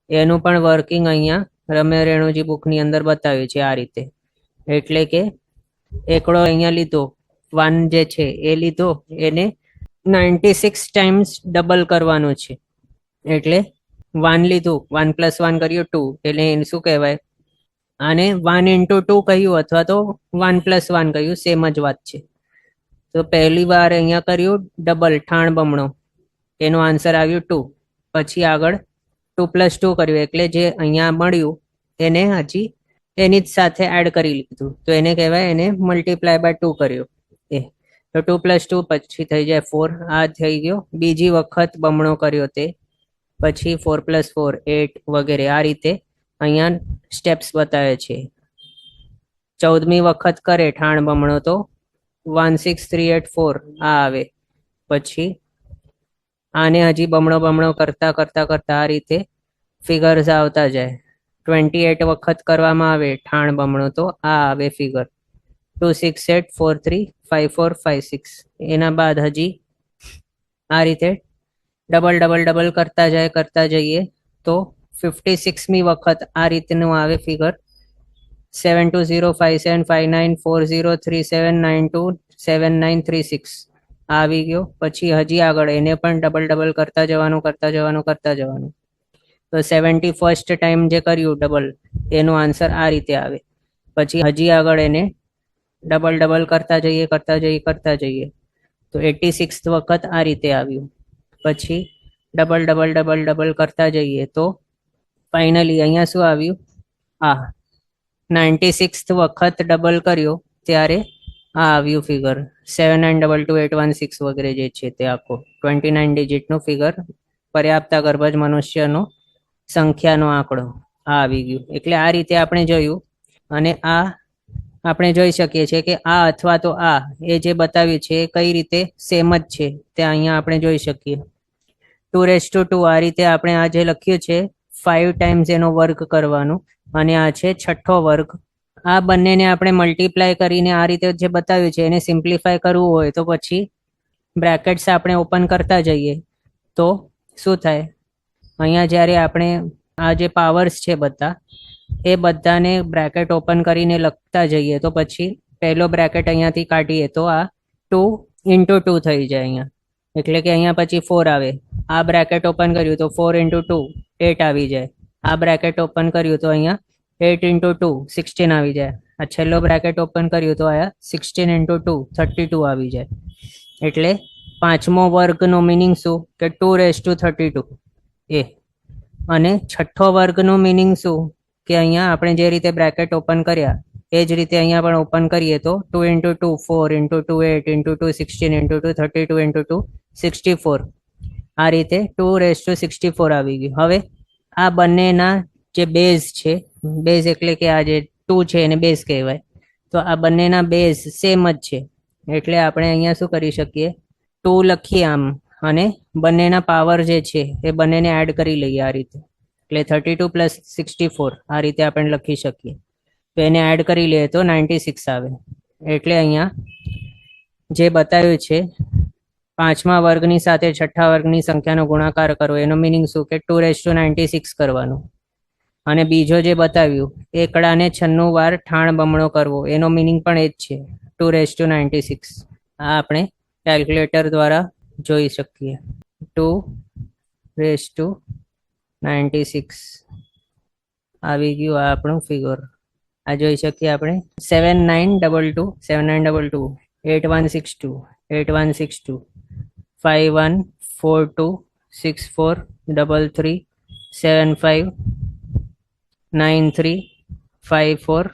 [SPEAKER 1] એનું પણ વર્કિંગ અહીંયા રમ્ય રેણુજી બુકની અંદર બતાવ્યું છે આ રીતે. એટલે કે એકડો અહીંયા લીધો 1 જે છે એ લીધો, એને 96 ટાઈમ્સ ડબલ કરવાનું છે. એટલે 1 લીધું, 1 + 1 કર્યું 2, એટલે એને શું કહેવાય, આને 1 × 2 કહ્યું અથવા તો 1 + 1 કહ્યું, સેમ જ વાત છે. તો પહેલી વાર અહીંયા કર્યું ડબલ ઠાણ બમણો, એનો આન્સર આવ્યું 2. પછી આગળ 2 + 2 કર્યું, એટલે જે અહીંયા મળ્યું એને હજી એની જ સાથે એડ કરી લીધું, તો એને કહેવાય એને મલ્ટીપ્લાય બાય 2 કર્યો. તો 2 + 2 પછી થઈ જાય 4. આ થઈ ગયો બીજી વખત બમણો કર્યો તે, પછી 4 + 4 8 વગેરે આ રીતે અહીંયા સ્ટેપ્સ બતાવે છે. 14મી વખત કરે ઠાણ બમણો તો 16384 આ આવે. પછી આને હજી બમણો કરતા કરતા કરતા આ રીતે ફિગર્સ આવતા જાય. 28 વખત કરવામાં આવે ઠાણ બમણો તો આ આવે ફિગર 268435456. એના બાદ હજી આ રીતે ડબલ કરતા જઈએ તો 56મી વખત આ રીતનું આવે ફિગર 7205759403792796 આવી ગયો. પછી હજી આગળ એને પણ ડબલ કરતા જવાનું. તો 71st ટાઈમ જે કર્યું ડબલ, એનો આન્સર આ રીતે આવે. પછી હજી આગળ એને ડબલ કરતા જઈએ તો 86th વખત આ રીતે આવ્યું. પછી ડબલ કરતા જઈએ તો ફાઇનલી અહીંયા શું આવ્યું, આ 96th વખત ડબલ કર્યો ત્યારે આ આવ્યું ફિગર 79228116 વગેરે જે છે તે આખો 29 ડિજિટનો ફિગર, પર્યાપ્તા ગર્ભજ મનુષ્યનો સંખ્યાનો આંકડો આ આવી ગયું. એટલે આ રીતે આપણે જોયું. અને આ આપણે જોઈ શકીએ છીએ કે આ અથવા તો આ એ જે બતાવ્યું છે એ કઈ રીતે સેમ જ છે તે અહીંયા આપણે જોઈ શકીએ. 2 આ રીતે આપણે આ જે લખ્યું છે 5 ટાઈમ્સ એનો વર્ગ કરવાનું, અને આ છે છઠ્ઠો વર્ગ. આ બંનેને આપણે મલ્ટીપ્લાય કરીને આ રીતે જે બતાવ્યું છે એને સિમ્પ્લિફાય કરવું હોય તો પછી બ્રેકેટ્સ આપણે ઓપન કરતા જઈએ તો શું થાય, અહીંયા જ્યારે આપણે આ જે પાવર્સ છે બધા એ બધાને બ્રેકેટ ઓપન કરીને લખતા જઈએ તો પછી પહેલો બ્રેકેટ અહીંયાથી કાઢીએ તો આ 2 × 2 થઈ જાય અહીંયા. એટલે કે અહીંયા પછી 4 આવે. આ બ્રેકેટ ઓપન કર્યું તો 4 × 2 8 આવી જાય. આ બ્રેકેટ ઓપન કર્યું તો અહીંયા 8 × 2 16 આવી જાય. આ છેલ્લો બ્રેકેટ ઓપન કર્યું તો અહીંયા 16 × 2 32 આવી જાય. એટલે પાંચમો વર્ગનો મિનિંગ શું કે 2^32 એ. અને છઠ્ઠો વર્ગનો મિનિંગ શું કે અહીંયા આપણે જે રીતે બ્રેકેટ ઓપન કર્યા એ જ રીતે અહીંયા પણ ઓપન કરીએ તો 2 × 2 4 × 2 8 × 2 16 × 2 32 × 2 64 આ રીતે 2^64 આવી ગયું. હવે આ બંનેના જે બેઝ છે, બેઝ એટલે કે આ જે 2 છે એને બેઝ કહેવાય, તો આ બંનેના બેઝ સેમ જ છે. એટલે આપણે અહીંયા શું કરી શકીએ, 2 લખીએ આમ અને બંનેના પાવર જે છે એ બંનેને એડ કરી લઈએ આ રીતે. એટલે 32 પ્લસ 64 આ રીતે આપણે લખી શકીએ. તો એને એડ કરી લઈએ તો 96 આવે. એટલે અહીંયા જે બતાવ્યું છે પાંચમા વર્ગની સાથે છઠ્ઠા વર્ગની સંખ્યાનો ગુણાકાર કરવો, એનો મિનિંગ શું કે 296 કરવાનું. અને બીજો જે બતાવ્યું એકડાને 96 વાર ઠાણ બમણો કરવો, એનો મિનિંગ પણ એ જ છે 296. આ આપણે કેલ્ક્યુલેટર દ્વારા જોઈ શકીએ. 296 આવી ગયું આ આપણું ફિગર. આ જોઈ શકીએ આપણે 7922 7922 8162 8162 5142 6433 75 93 54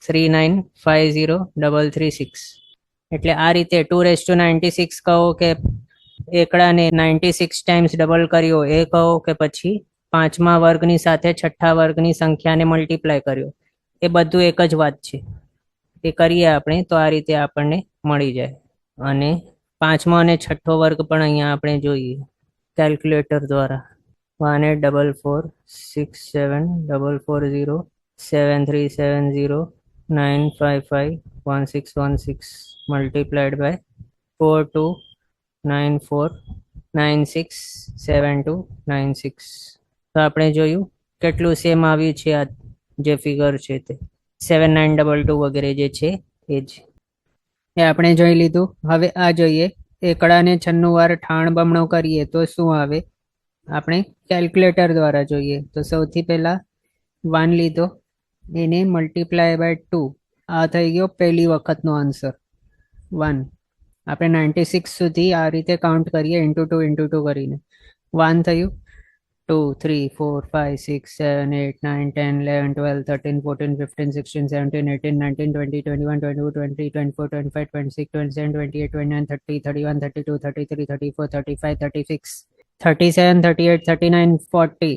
[SPEAKER 1] 39 50 336. એટલે આ રીતે 296 કહો કે એકડાને 96 ટાઈમ્સ ડબલ કર્યો એ કહો કે પછી પાંચમા વર્ગની સાથે છઠ્ઠા વર્ગની સંખ્યાને મલ્ટીપ્લાય કર્યો, એ બધું એક જ વાત છે. એ કરીએ આપણે તો આ રીતે આપણને મળી જાય. અને પાંચમો અને છઠ્ઠો વર્ગ પણ અહીંયા આપણે જોઈએ કેલ્ક્યુલેટર દ્વારા. 1844 67 440 7370 955 1616 multiplied by 4294967296. તો આપણે જોયું કેટલું સેમ આવ્યું છે. આ જે ફિગર છે તે 7922 વગેરે જે છે એ જ એ આપણે જોઈ લીધું. હવે આ જોઈએ એકડાને 96 વાર ઠાણ બમણો કરીએ તો શું આવે, આપણે કેલ્ક્યુલેટર દ્વારા જોઈએ. તો સૌથી પહેલા 1 લીધો, એને મલ્ટીપ્લાય બાય 2, આ થઈ ગયો પહેલી વખતનો આન્સર 1. આપણે 96 સુધી આ રીતે કાઉન્ટ કરીએ ઇન્ટુ 2 કરીને. 1 થયું, 2 3 4 5 6 7 8 9 10 11 12 13 14 15 16 17 18 19 20 21 22 23 24 25 26 27 28 29 30 31 32 33 34 35 36 37 38 39 40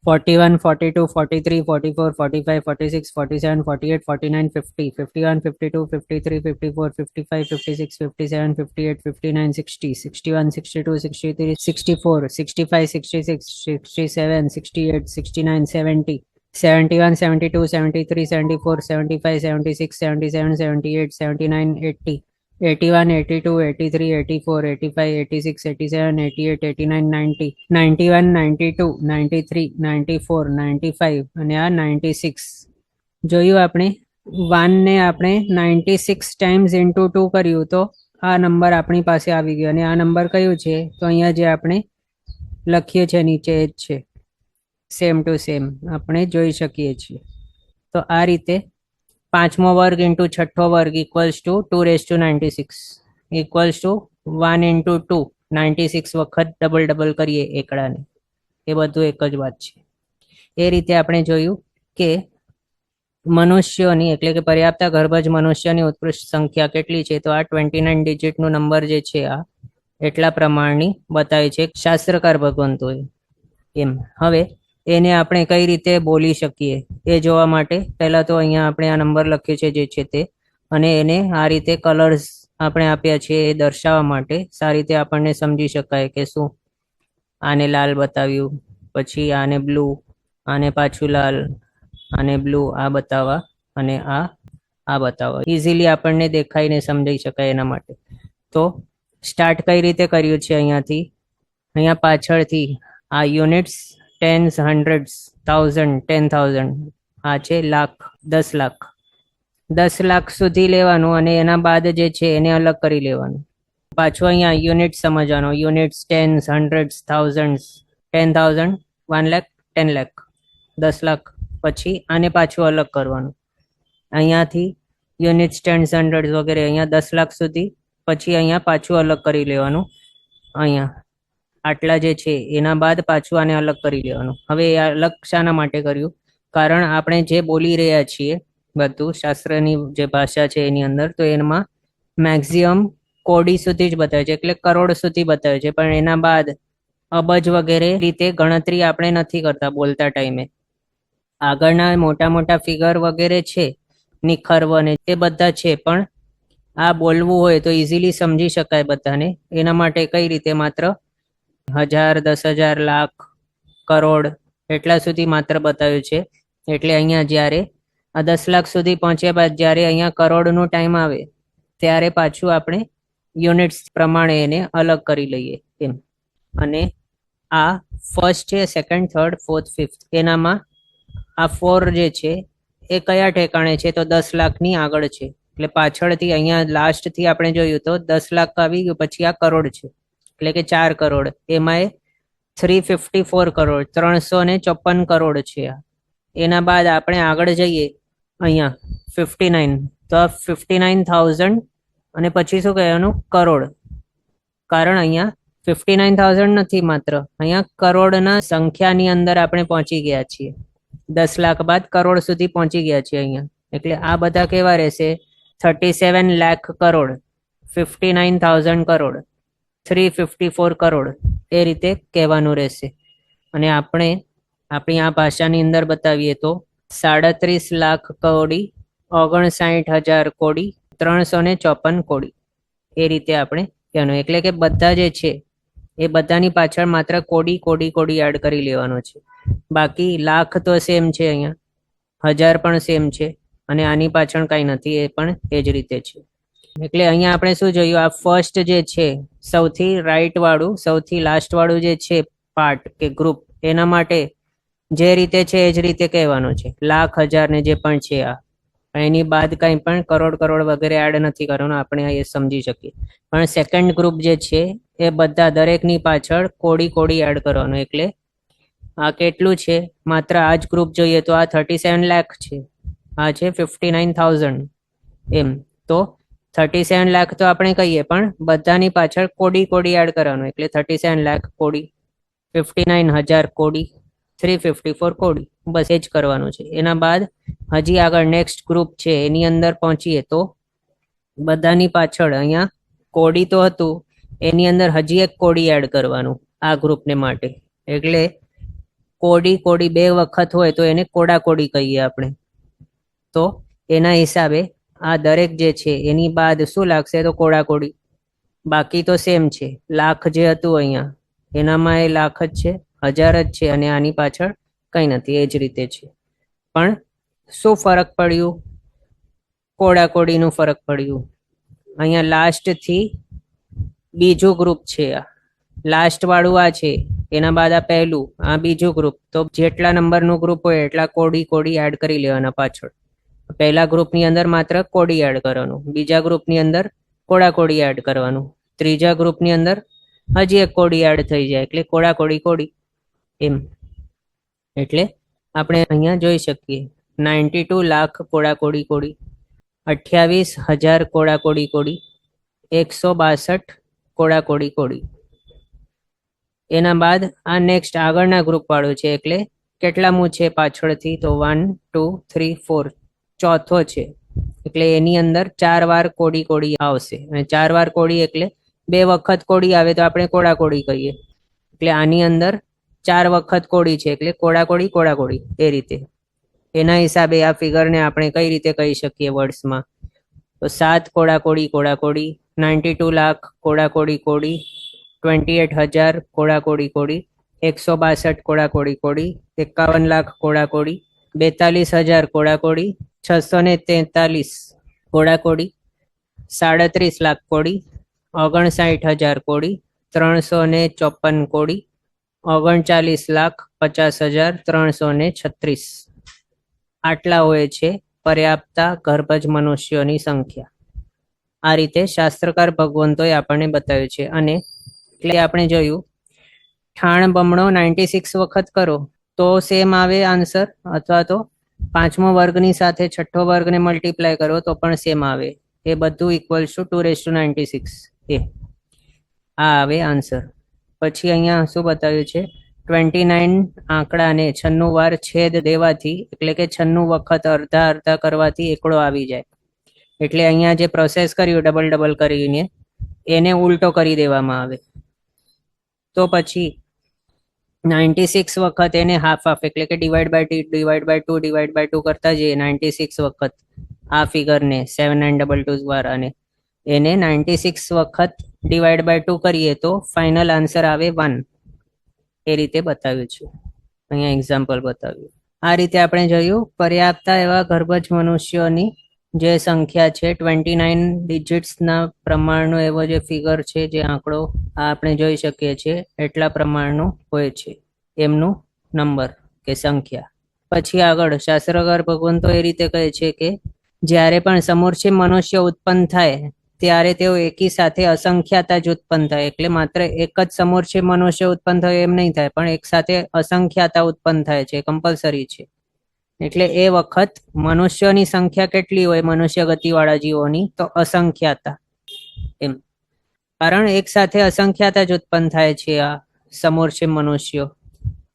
[SPEAKER 1] 41 42 43 44 45 46 47 48 49 50 51 52 53 54 55 56 57 58 59 60 61 62 63 64 65 66 67 68 69 70 71 72 73 74 75 76 77 78 79 80 81 82 83 84 85 86 87 88 89 90 91 92 93 94 95 અને આ 96. જોયું આપણે 1 ને આપણે 96 ટાઈમ્સ ઇન્ટુ 2 કર્યું તો આ નંબર આપણી પાસે આવી ગયો. અને આ નંબર કયું છે તો અહીંયા જે આપણે લખીએ છીએ નીચે એ જ છે, સેમ ટુ સેમ આપણે જોઈ શકીએ છીએ. તો આ રીતે પાંચમો વર્ગ ઇન્ટુ છઠ્ઠો વર્ગ equals to 296 equals to 1 into 2 96 વખત ડબલ કરીએ એકડાને, એ બધું એક જ વાત છે. એ રીતે આપણે જોયું કે મનુષ્યોની એટલે કે પર્યાપ્ત ગર્ભજ મનુષ્યની ઉત્કૃષ્ટ સંખ્યા કેટલી છે, તો આ 29 ડિજિટનું નંબર જે છે આ એટલા પ્રમાણની બતાવે છે શાસ્ત્રકાર ભગવંતોએ. એમ હવે એને આપણે કઈ રીતે બોલી શકીએ એ જોવા માટે પહેલા તો અહીંયા આપણે આ નંબર લખ્યો છે જે છે તે, અને એને આ રીતે કલર્સ આપણે આપ્યા છે એ દર્શાવવા માટે સારી રીતે આપણને સમજી શકાય કે શું આને લાલ બતાવ્યું, પછી આને બ્લુ, આને પાછું લાલ, આને બ્લુ, આ બતાવવા અને આ બતાવવા ઇઝીલી આપણને દેખાઈને સમજાઈ શકાય એના માટે. તો સ્ટાર્ટ કઈ રીતે કર્યું છે અહીંયાથી, અહીંયા પાછળથી આ યુનિટ્સ ટેન્સ, હંડ્રેડ્સ, 1000, 10,000 આ છે લાખ, 10 લાખ, 10 લાખ સુધી લેવાનું અને એના બાદ જે છે એને અલગ કરી લેવાનું. પાછું અહીંયા યુનિટ સમજવાનો, units, tens, hundreds, thousands, 10,000, 1 lakh, 10 lakh, 10 lakh, પછી આને પાછું અલગ કરવાનું. અહીંયાથી યુનિટ્સ, ટેન્સ, હંડ્રેડ્સ વગેરે અહીંયા 10 લાખ સુધી, પછી અહીંયા પાછું અલગ કરી લેવાનું. અહીંયા આટલા જે છે એના બાદ પાછું આને અલગ કરી લેવાનું. હવે એ અલગ શાના માટે કર્યું, કારણ આપણે જે બોલી રહ્યા છીએ બધું શાસ્ત્રની જે ભાષા છે એની અંદર, તો એમાં મેક્સિમમ કોડી સુધી જ બતાવે છે એટલે કરોડ સુધી બતાવે છે, પણ એના બાદ અબજ વગેરે રીતે ગણતરી આપણે નથી કરતા બોલતા ટાઈમે. આગળના મોટા મોટા ફિગર વગેરે છે, નિખર્વ ને તે બધા છે, પણ આ બોલવું હોય તો ઇઝીલી સમજી શકાય બધાને, એના માટે કઈ રીતે માત્ર 1000, 10,000, લાખ, કરોડ એટલા સુધી માત્ર બતાવ્યું છે. એટલે અહીંયા જ્યારે આ 10 લાખ સુધી પહોંચ્યા બાદ જ્યારે અહીંયા કરોડનો ટાઈમ આવે ત્યારે પાછું આપણે યુનિટ્સ પ્રમાણે એને અલગ કરી લઈએ એમ. અને આ ફર્સ્ટ છે, સેકન્ડ, થર્ડ, ફોર્થ, ફિફ્થ, એનામાં આ 4 જે છે એ કયા ઠેકાણે છે તો 10 લાખની આગળ છે. એટલે પાછળથી અહીંયા લાસ્ટથી આપણે જોયું તો 10 લાખ આવી ગયું, પછી આ કરોડ છે એટલે કે 4 કરોડ, એમાં 354 કરોડ, 354 કરોડ છે. એના બાદ આપણે આગળ જઈએ અહીંયા 59, તો 59,000 અને પછી શું કહેવાનું કરોડ. કારણ અહીંયા 59,000 નથી, માત્ર અહીંયા કરોડના સંખ્યાની અંદર આપણે પહોંચી ગયા છીએ. 10 લાખ બાદ કરોડ સુધી પહોંચી ગયા છીએ અહીંયા. એટલે આ બધા કેવા રહેશે? 37 લાખ કરોડ, 59,000 કરોડ, 354 કરોડ, એ રીતે કહેવાનું રહેશે. અને આપણે આપણી આ ભાષાની અંદર બતાવીએ તો 37 લાખ કોડી, 59,000 કોડી, 354 કોડી, એ રીતે આપણે કહેવાનું. એટલે કે બધા જે છે એ બધાની પાછળ માત્ર કોડી કોડી કોડી એડ કરી લેવાનો છે. બાકી લાખ તો સેમ છે, અહીંયા 1000 પણ સેમ છે, અને આની પાછળ કાંઈ નથી, એ પણ એ જ રીતે છે. એટલે અહીંયા આપણે શું જોયું? આ ફર્સ્ટ જે છે સૌથી રાઈટ વાળું, સૌથી લાસ્ટ વાળું જે છે પાર્ટ કે ગ્રુપ, એના માટે જે રીતે છે એ જ રીતે કહેવાનું છે. લાખ, 1000 ને જે પણ છે આ, એની બાદ કંઈ પણ કરોડ કરોડ વગેરે એડ નથી કરવાનું, આપણે એ સમજી શકીએ. પણ સેકન્ડ ગ્રુપ જે છે એ બધા દરેકની પાછળ કોડી કોડી એડ કરવાનું. એટલે આ કેટલું છે? માત્ર આ જ ગ્રુપ જોઈએ તો આ 37 લાખ છે, આ છે 59,000 એમ. તો 37 લાખ તો આપણે કહીએ, પણ બધાની પાછળ કોડી કોડી એડ કરવાનું. એટલે 37 લાખ કોડી, 59,000 કોડી, 354 કોડી, બસ એ જ કરવાનું છે. એના બાદ હજી આગળ નેક્સ્ટ ગ્રુપ છે એની અંદર પહોંચીએ તો બધાની પાછળ અહીંયા કોડી તો હતું, એની અંદર હજી એક કોડી એડ કરવાનું આ ગ્રુપને માટે. એટલે કોડી કોડી 2 વખત હોય તો એને કોડા કોડી કહીએ આપણે. તો એના હિસાબે આ દરેક જે છે એની બાદ શું લાગશે તો કોડા કોડી. બાકી તો સેમ છે. લાખ જે હતું અહીંયા એનામાં એ લાખ જ છે, 1000 જ છે, અને આની પાછળ કંઈ નથી, એ જ રીતે છે. પણ શું ફરક પડ્યું? કોડા કોડીનું ફરક પડ્યું. અહીંયા લાસ્ટથી બીજું ગ્રુપ છે, આ લાસ્ટ વાળું આ છે, એના બાદ આ પહેલું, આ બીજું ગ્રુપ. તો જેટલા નંબરનું ગ્રુપ હોય એટલા કોડી કોડી એડ કરી લેવાના પાછળ. પહેલા ગ્રુપની અંદર માત્ર કોડી એડ કરવાનું, બીજા ગ્રુપની અંદર કોડા કોડી એડ કરવાનું, ત્રીજા ગ્રુપની અંદર હજી એક કોડી એડ થઈ જાય, એટલે કોડા કોડી કોડી એમ. એટલે આપણે અહીંયા જોઈ શકીએ 92 લાખ કોડા કોડી કોડી, 28,000 કોડા કોડી કોડી, 162 કોડા કોડી કોડી. એના બાદ આ નેક્સ્ટ આગળના ગ્રુપ વાળું છે. એટલે કેટલામું છે પાછળથી તો 1, 2, 3, 4, ચોથો છે. એટલે એની અંદર 4 વાર કોડી કોડી આવશે, અને 4 વાર કોડી એટલે 2 વખત કોડી આવે તો આપણે કોડા કોડી કહીએ. એટલે આની અંદર 4 વખત કોડી છે, એટલે કોડા કોડી કોડા કોડી, એ રીતે. એના હિસાબે આ ફિગરને આપણે કઈ રીતે કહી શકીએ વર્ડ્સમાં? તો 7 કોડા કોડી કોડા કોડી, 92 લાખ કોડા કોડી કોડી, 28,000 કોડા કોડી કોડી, 162 કોડા કોડી કોડી, 51 લાખ કોડા કોડી, 42,000 કોડા કોડી, 643 કોડા કોડી, 37 લાખ કોડી, 59,000 કોડી, 354 કોડી, 39,50,336. આટલા હોય છે પર્યાપ્તા ગર્ભજ મનુષ્યોની સંખ્યા. આ રીતે શાસ્ત્રકાર ભગવંતોએ આપણને બતાવ્યું છે. અને એટલે આપણે જોયું ઠાણ બમણો 96 વખત કરો તો સેમ આવે આન્સર, અથવા તો 5મો વર્ગની સાથે 6ઠ્ઠો વર્ગને મલ્ટીપ્લાય કરો તો પણ સેમ આવે. એ બધું ઇક્વલ્સ ટુ 2/96, એ આ આવે આન્સર. પછી અહીંયા શું બતાવ્યું છે? 29 આંકડાને 96 વાર છેદ દેવાથી, એટલે કે 96 વખત અડધા અડધા કરવાથી એકડો આવી જાય. એટલે અહીંયા જે પ્રોસેસ કર્યું ડબલ ડબલ કરીને એને ઉલટો કરી દેવામાં આવે. તો પછી 96 વખત એને હાફ હાફ, એટલે કે ડિવાઈડ બાય 2 કરતા જઈએ 96 વખત આ ફિગરને 7922 વાળાને, એને 96 વખત ડિવાઈડ બાય 2 કરીએ તો ફાઇનલ આન્સર આવે 1. એ રીતે બતાવ્યું છે, અહીંયા એક્ઝામ્પલ બતાવ્યું. આ રીતે આપણે જોયું પર્યાપ્ત એવા ગર્ભજ મનુષ્યોની જે સંખ્યા છે 29 ડિજિટ્સના પ્રમાણનો એવો જે ફિગર છે, જે આંકડો આપણે જોઈ શકીએ છીએ એટલા પ્રમાણનો હોય છે એમનું નંબર કે સંખ્યા. પછી આગળ શાસ્ત્રકાર ભગવંતો એ રીતે કહે છે કે જ્યારે પણ સમૂર્છિત મનુષ્ય ઉત્પન્ન થાય ત્યારે તેઓ એકી સાથે અસંખ્યાતા જ ઉત્પન્ન થાય. એટલે માત્ર એક જ સમૂર્છિત મનુષ્ય ઉત્પન્ન થયો એમ નહીં થાય, પણ એક સાથે અસંખ્યાતા ઉત્પન્ન થાય છે, કમ્પલસરી છે. એટલે એ વખત મનુષ્યોની સંખ્યા કેટલી હોય મનુષ્ય ગતિવાળા જીવોની? તો અસંખ્યાતા. એમ કારણ એક સાથે અસંખ્યાતા જ ઉત્પન્ન થાય છે આ સમૂર્છિત મનુષ્યો.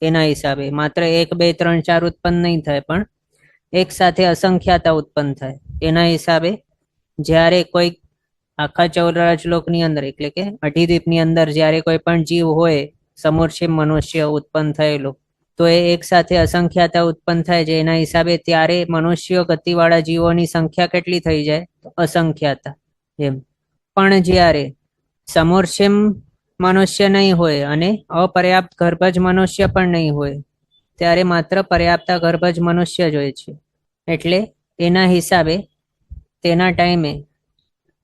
[SPEAKER 1] એના હિસાબે માત્ર 1 2 3 4 ઉત્પન્ન નહીં થાય, પણ એક સાથે અસંખ્યાતા ઉત્પન્ન થાય. એના હિસાબે જ્યારે કોઈ આખા 14 લોકની અંદર એટલે કે અઢીદ્વીપની અંદર જ્યારે કોઈ પણ જીવ હોય સમૂર્છિત મનુષ્ય ઉત્પન્ન થયેલો, તો એ એક સાથે અસંખ્યાતા ઉત્પન્ન થાય છે. એના હિસાબે ત્યારે મનુષ્યો ગતિવાળા જીવોની સંખ્યા કેટલી થઈ જાય? તો અસંખ્યાતા. એમ પણ જ્યારે સમૂર્છિત મનુષ્ય નહીં હોય અને અપર્યાપ્ત ગર્ભજ મનુષ્ય પણ નહીં હોય, ત્યારે માત્ર પર્યાપ્ત ગર્ભજ મનુષ્ય જ હોય છે. એટલે એના હિસાબે તેના ટાઈમે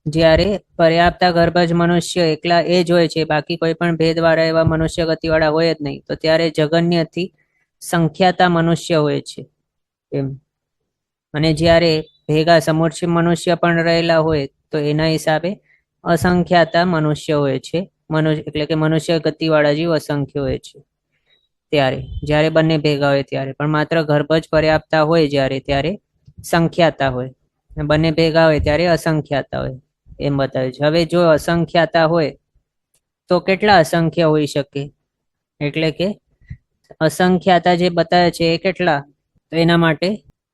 [SPEAKER 1] જ્યારે પર્યાપ્ત ગર્ભજ મનુષ્ય એકલા એ જ હોય છે, બાકી કોઈ પણ ભેદવાળા એવા મનુષ્ય ગતિવાળા હોય જ નહીં, તો ત્યારે જગન્યથી સંખ્યાતા મનુષ્ય હોય છે. એમ અને જ્યારે ભેગા સમૂર્છિત મનુષ્ય પણ રહેલા હોય તો એના હિસાબે અસંખ્યાતા મનુષ્ય હોય છે. એટલે કે મનુષ્ય ગતિવાળા જીવ અસંખ્ય હોય છે ત્યારે, જ્યારે બંને ભેગા હોય ત્યારે. પણ માત્ર ગર્ભજ પર્યાપ્તા હોય જ્યારે, ત્યારે સંખ્યાતા હોય, બંને ભેગા હોય ત્યારે અસંખ્યાતા હોય, એમ બતાવ્યું છે. હવે જો અસંખ્યાતા હોય તો કેટલા અસંખ્ય હોઈ શકે? એટલે કે અસંખ્યાતા જે બતાવે છે એ કેટલા? તો એના માટે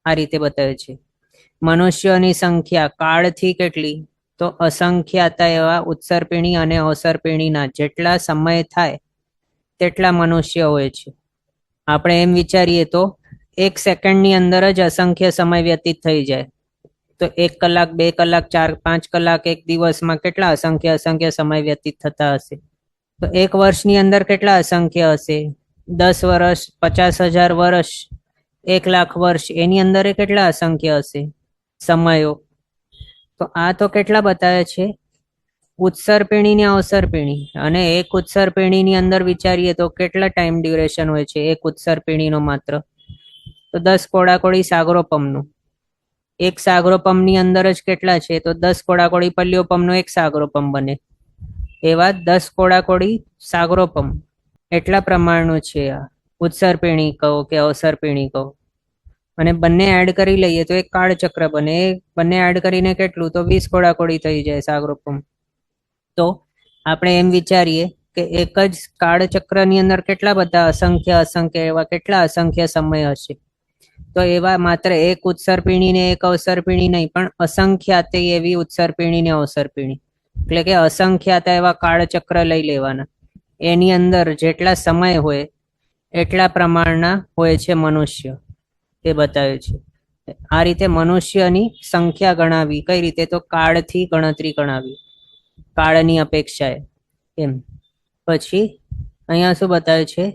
[SPEAKER 1] આ રીતે બતાવે છે મનુષ્યોની સંખ્યા કાળથી કેટલી? તો અસંખ્યાતા એવા ઉત્સર્પિણી અને અવસર્પિણીના જેટલા સમય થાય તેટલા મનુષ્ય હોય છે. આપણે એમ વિચારીએ તો 1 સેકન્ડની અંદર જ અસંખ્ય સમય વ્યતીત થઈ જાય. તો 1 કલાક 2 કલાક 4 5 કલાક એક દિવસમાં કેટલા અસંખ્ય સમય વ્યતીત થતા હશે? તો 1 વર્ષની અંદર કેટલા અસંખ્ય હશે? 10 વર્ષ, 50,000 વર્ષ, 1 લાખ વર્ષ, એની અંદર કેટલા અસંખ્ય હશે સમયો? તો આ તો કેટલા બતાવે છે? ઉત્સર્પિણી ને અવસર્પિણી. અને એક ઉત્સર્પિણીની અંદર વિચારીએ તો કેટલા ટાઈમ ડ્યુરેશન હોય છે એક ઉત્સર્પિણીનો માત્ર? તો 10 કોડાકોડી સાગરોપમનું. એક સાગરોપમની અંદર જ કેટલા છે? તો 10 કોડાકોડી પલ્યોપમનો એક સાગરોપમ બને. એવા 10 કોડાકોડી સાગરોપમ એટલા પ્રમાણનું છે આ ઉત્સર્પિણી કહો કે અવસર્પિણી કહો. અને બંને એડ કરી લઈએ તો એક કાળચક્ર બને. બંને એડ કરીને કેટલું? તો 20 કોડાકોડી થઈ જાય સાગરોપમ. તો આપણે એમ વિચારીએ કે એક જ કાળચક્રની અંદર કેટલા બધા અસંખ્ય એવા કેટલા અસંખ્ય સમય હશે? તો એવા માત્ર એક ઉત્સર્પિણી ને એક અવસર્પિણી નહીં, પણ અસંખ્યાત એવી ઉત્સર્પિણી ને અવસર્પિણી, એટલે કે અસંખ્યાત એવા કાળચક્ર લઈ લેવાના. એની અંદર જેટલા સમય હોય એટલા પ્રમાણના હોય છે મનુષ્ય, તે બતાવ્યું છે. આ રીતે મનુષ્યની સંખ્યા ગણાવી. કઈ રીતે? તો કાળથી ગણતરી ગણાવી, કાળની અપેક્ષાએ. એમ પછી અહીંયા શું બતાવ્યું છે?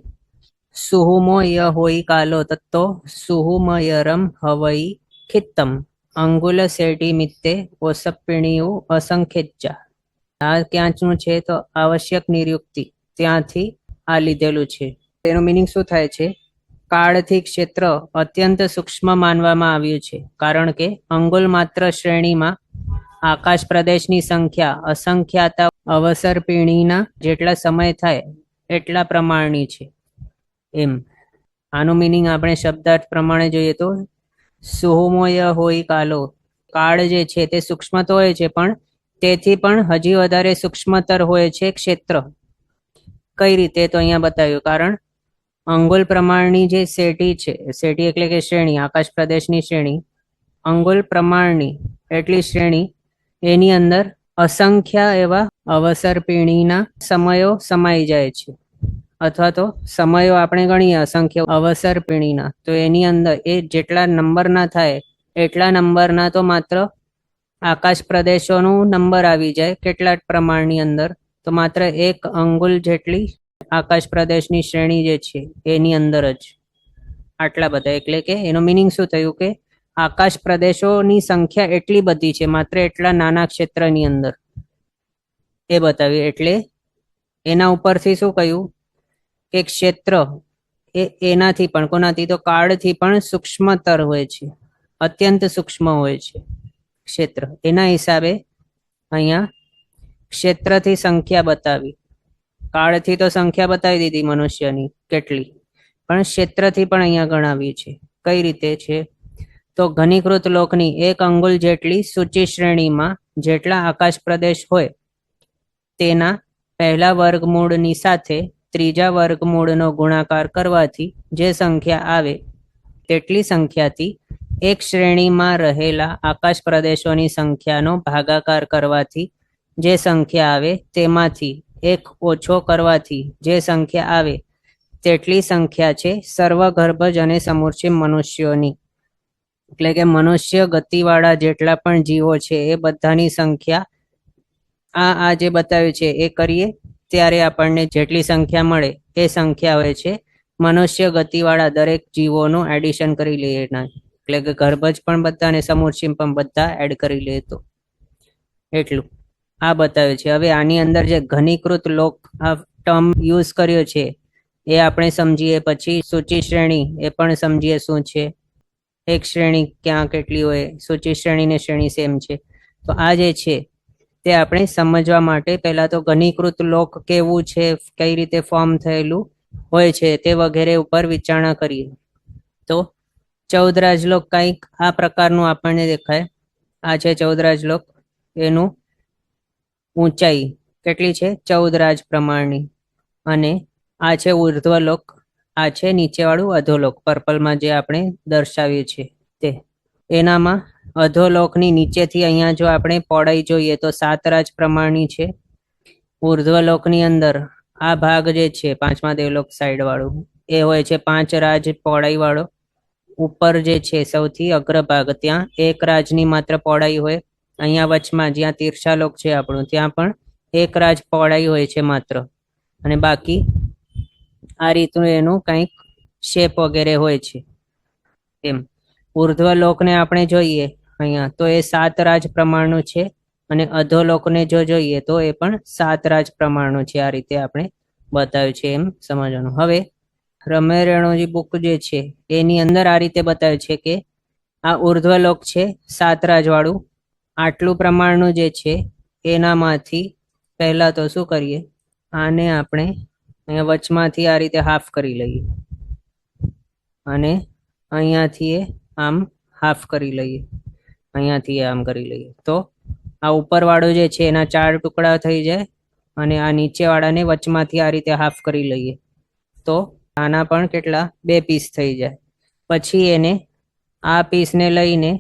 [SPEAKER 1] સુહુમો ય હોય કાલો તત્તો સુહુમયરમ હવઈ ખિત્તમ અંગુલ સેટી મિત્તે ઓસપિણીયું અસંખેચ્ચા. આ ક્યાંનું છે? તો આવશ્યક નિયુક્તિ ત્યાંથી આ લીધેલું છે. તેનું મિનિંગ શું થાય છે? કાળથી ક્ષેત્ર અત્યંત સૂક્ષ્મ માનવામાં આવ્યું છે, કારણ કે અંગુલ માત્ર શ્રેણીમાં આકાશ પ્રદેશની સંખ્યા અસંખ્યાતા અવસર્પિણીના જેટલા સમય થાય એટલા પ્રમાણની છે. એમ આનું મિનિંગ આપણે શબ્દાર્થ પ્રમાણે જોઈએ તો સુહુમોય હોય કાલો. કાળ જે છે તે સૂક્ષ્મ તો હોય છે, પણ તેથી પણ હજી વધારે સૂક્ષ્મતર હોય છે ક્ષેત્ર. કઈ રીતે? તો અહીંયા બતાવ્યું. કારણ અંગુલ પ્રમાણની જે સેટી છે, સેટી એટલે કે શ્રેણી, આકાશ પ્રદેશની શ્રેણી, અંગુલ પ્રમાણની એટલી શ્રેણી, એની અંદર અસંખ્ય એવા અવસર્પિણીના સમયો સમાઈ જાય છે. અથવા તો સમયો આપણે ગણીએ અસંખ્ય અવસર્પિણીના, તો એની અંદર એ જેટલા નંબરના થાય એટલા નંબરના તો માત્ર આકાશ પ્રદેશોનું નંબર આવી જાય કેટલા પ્રમાણની અંદર, તો માત્ર 1 અંગુલ જેટલી આકાશ પ્રદેશની શ્રેણી જે છે એની અંદર જ આટલા બધા. એટલે કે એનો મિનિંગ શું થયું કે આકાશ પ્રદેશોની સંખ્યા એટલી બધી છે માત્ર એટલા નાના ક્ષેત્રની અંદર, એ બતાવ્યું. એટલે એના ઉપરથી શું કહ્યું કે ક્ષેત્ર એ એનાથી પણ કોનાથી, તો કાળથી પણ સૂક્ષ્મતર હોય છે, અત્યંત સૂક્ષ્મ હોય છે ક્ષેત્ર. એના હિસાબે અહીંયા ક્ષેત્રથી સંખ્યા બતાવી. કાળથી તો સંખ્યા બતાવી દીધી મનુષ્યની કેટલી, પણ ક્ષેત્રથી પણ અહીંયા ગણાવી છે. કઈ રીતે છે, તો ઘનીકૃત લોકની 1 અંગુલ જેટલી સૂચિ શ્રેણીમાં જેટલા આકાશ પ્રદેશ હોય તેના પહેલા વર્ગમૂળની સાથે ત્રીજા વર્ગમૂળનો ગુણાકાર કરવાથી જે સંખ્યા આવે તેટલી સંખ્યાથી એક શ્રેણીમાં રહેલા આકાશ પ્રદેશોની સંખ્યાનો ભાગાકાર કરવાથી જે સંખ્યા આવે તેમાંથી 1 ઓછો કરવાથી જે સંખ્યા આવે તેટલી સંખ્યા છે સર્વગર્ભજ અને સમૂર્છિત મનુષ્યોની. એટલે કે મનુષ્ય ગતિવાળા જેટલા પણ જીવો છે એ બધાની સંખ્યા આ જે બતાવ્યું છે એ કરીએ ત્યારે આપણને જેટલી સંખ્યા મળે એ સંખ્યા હોય છે મનુષ્ય ગતિવાળા દરેક જીવોનું એડિશન કરી લઈએ એના. એટલે કે ગર્ભજ પણ બધા અને સમૂર્છિત પણ બધા એડ કરી લે તો એટલું આ બતાવ્યું છે. હવે આની અંદર જે ઘનીકૃત લોક આ ટર્મ યુઝ કર્યો છે એ આપણે સમજીએ, પછી સૂચિ શ્રેણી એ પણ સમજીએ શું છે, એક શ્રેણી ક્યાં કેટલી હોય, સૂચિ શ્રેણી ને શ્રેણી સેમ છે. તો આ જે છે તે આપણે સમજવા માટે પહેલા તો ઘનીકૃત લોક કેવું છે, કઈ રીતે ફોર્મ થયેલું હોય છે તે વગેરે ઉપર વિચારણા કરીએ. તો 14 રાજલોક કંઈક આ પ્રકારનું આપણને દેખાય. આ છે 14 રાજલોક, એનું ઊંચાઈ કેટલી છે 14 રાજ પ્રમાણની, અને આ છે ઉર્ધ્વલોક, આ છે નીચેવાળું અધોલોક પર્પલમાં જે આપણે દર્શાવીએ છીએ તે. એનામાં અધોલોકની નીચેથી અહીંયા જો આપણે પહોળાઈ જોઈએ તો 7 રાજ પ્રમાણની છે. ઉર્ધ્વલોકની અંદર આ ભાગ જે છે 5મા દેવલોક સાઈડ વાળું એ હોય છે 5 રાજ પહોળાઈ વાળો. ઉપર જે છે સૌથી અગ્રભાગ ત્યાં 1 રાજની માત્ર પહોળાઈ હોય. અહીંયા વચમાં જ્યાં તીર્ષાલોક છે આપણું ત્યાં પણ 1 રાજ પહોળાઈ હોય છે માત્ર, અને બાકી આ રીતનું એનું કંઈક શેપ વગેરે હોય છે એમ. ઉર્ધ્વલોકને આપણે જોઈએ અહીંયા તો એ 7 રાજ પ્રમાણનું છે, અને અધોલોકને જો જોઈએ તો એ પણ 7 રાજ પ્રમાણનું છે. આ રીતે આપણે બતાવ્યું છે એમ સમજવાનું. હવે રમેશ રેણુજી બુક જે છે એની અંદર આ રીતે બતાવ્યું છે કે આ ઉર્ધ્વલોક છે 7 રાજ વાળું, આટલું પ્રમાણનું જે છે એનામાંથી પહેલા તો શું કરીએ, આને આપણે અહીંયા વચમાંથી આ રીતે હાફ કરી લઈએ, અને અહીંયાથી આમ હાફ કરી લઈએ, અહીંયાથી આમ કરી લઈએ. તો આ ઉપરવાળો જે છે એના 4 ટુકડા થઈ જાય, અને આ નીચેવાળાને વચમાંથી આ રીતે હાફ કરી લઈએ તો આના પણ કેટલા 2 પીસ થઈ જાય. પછી એને આ પીસને લઈને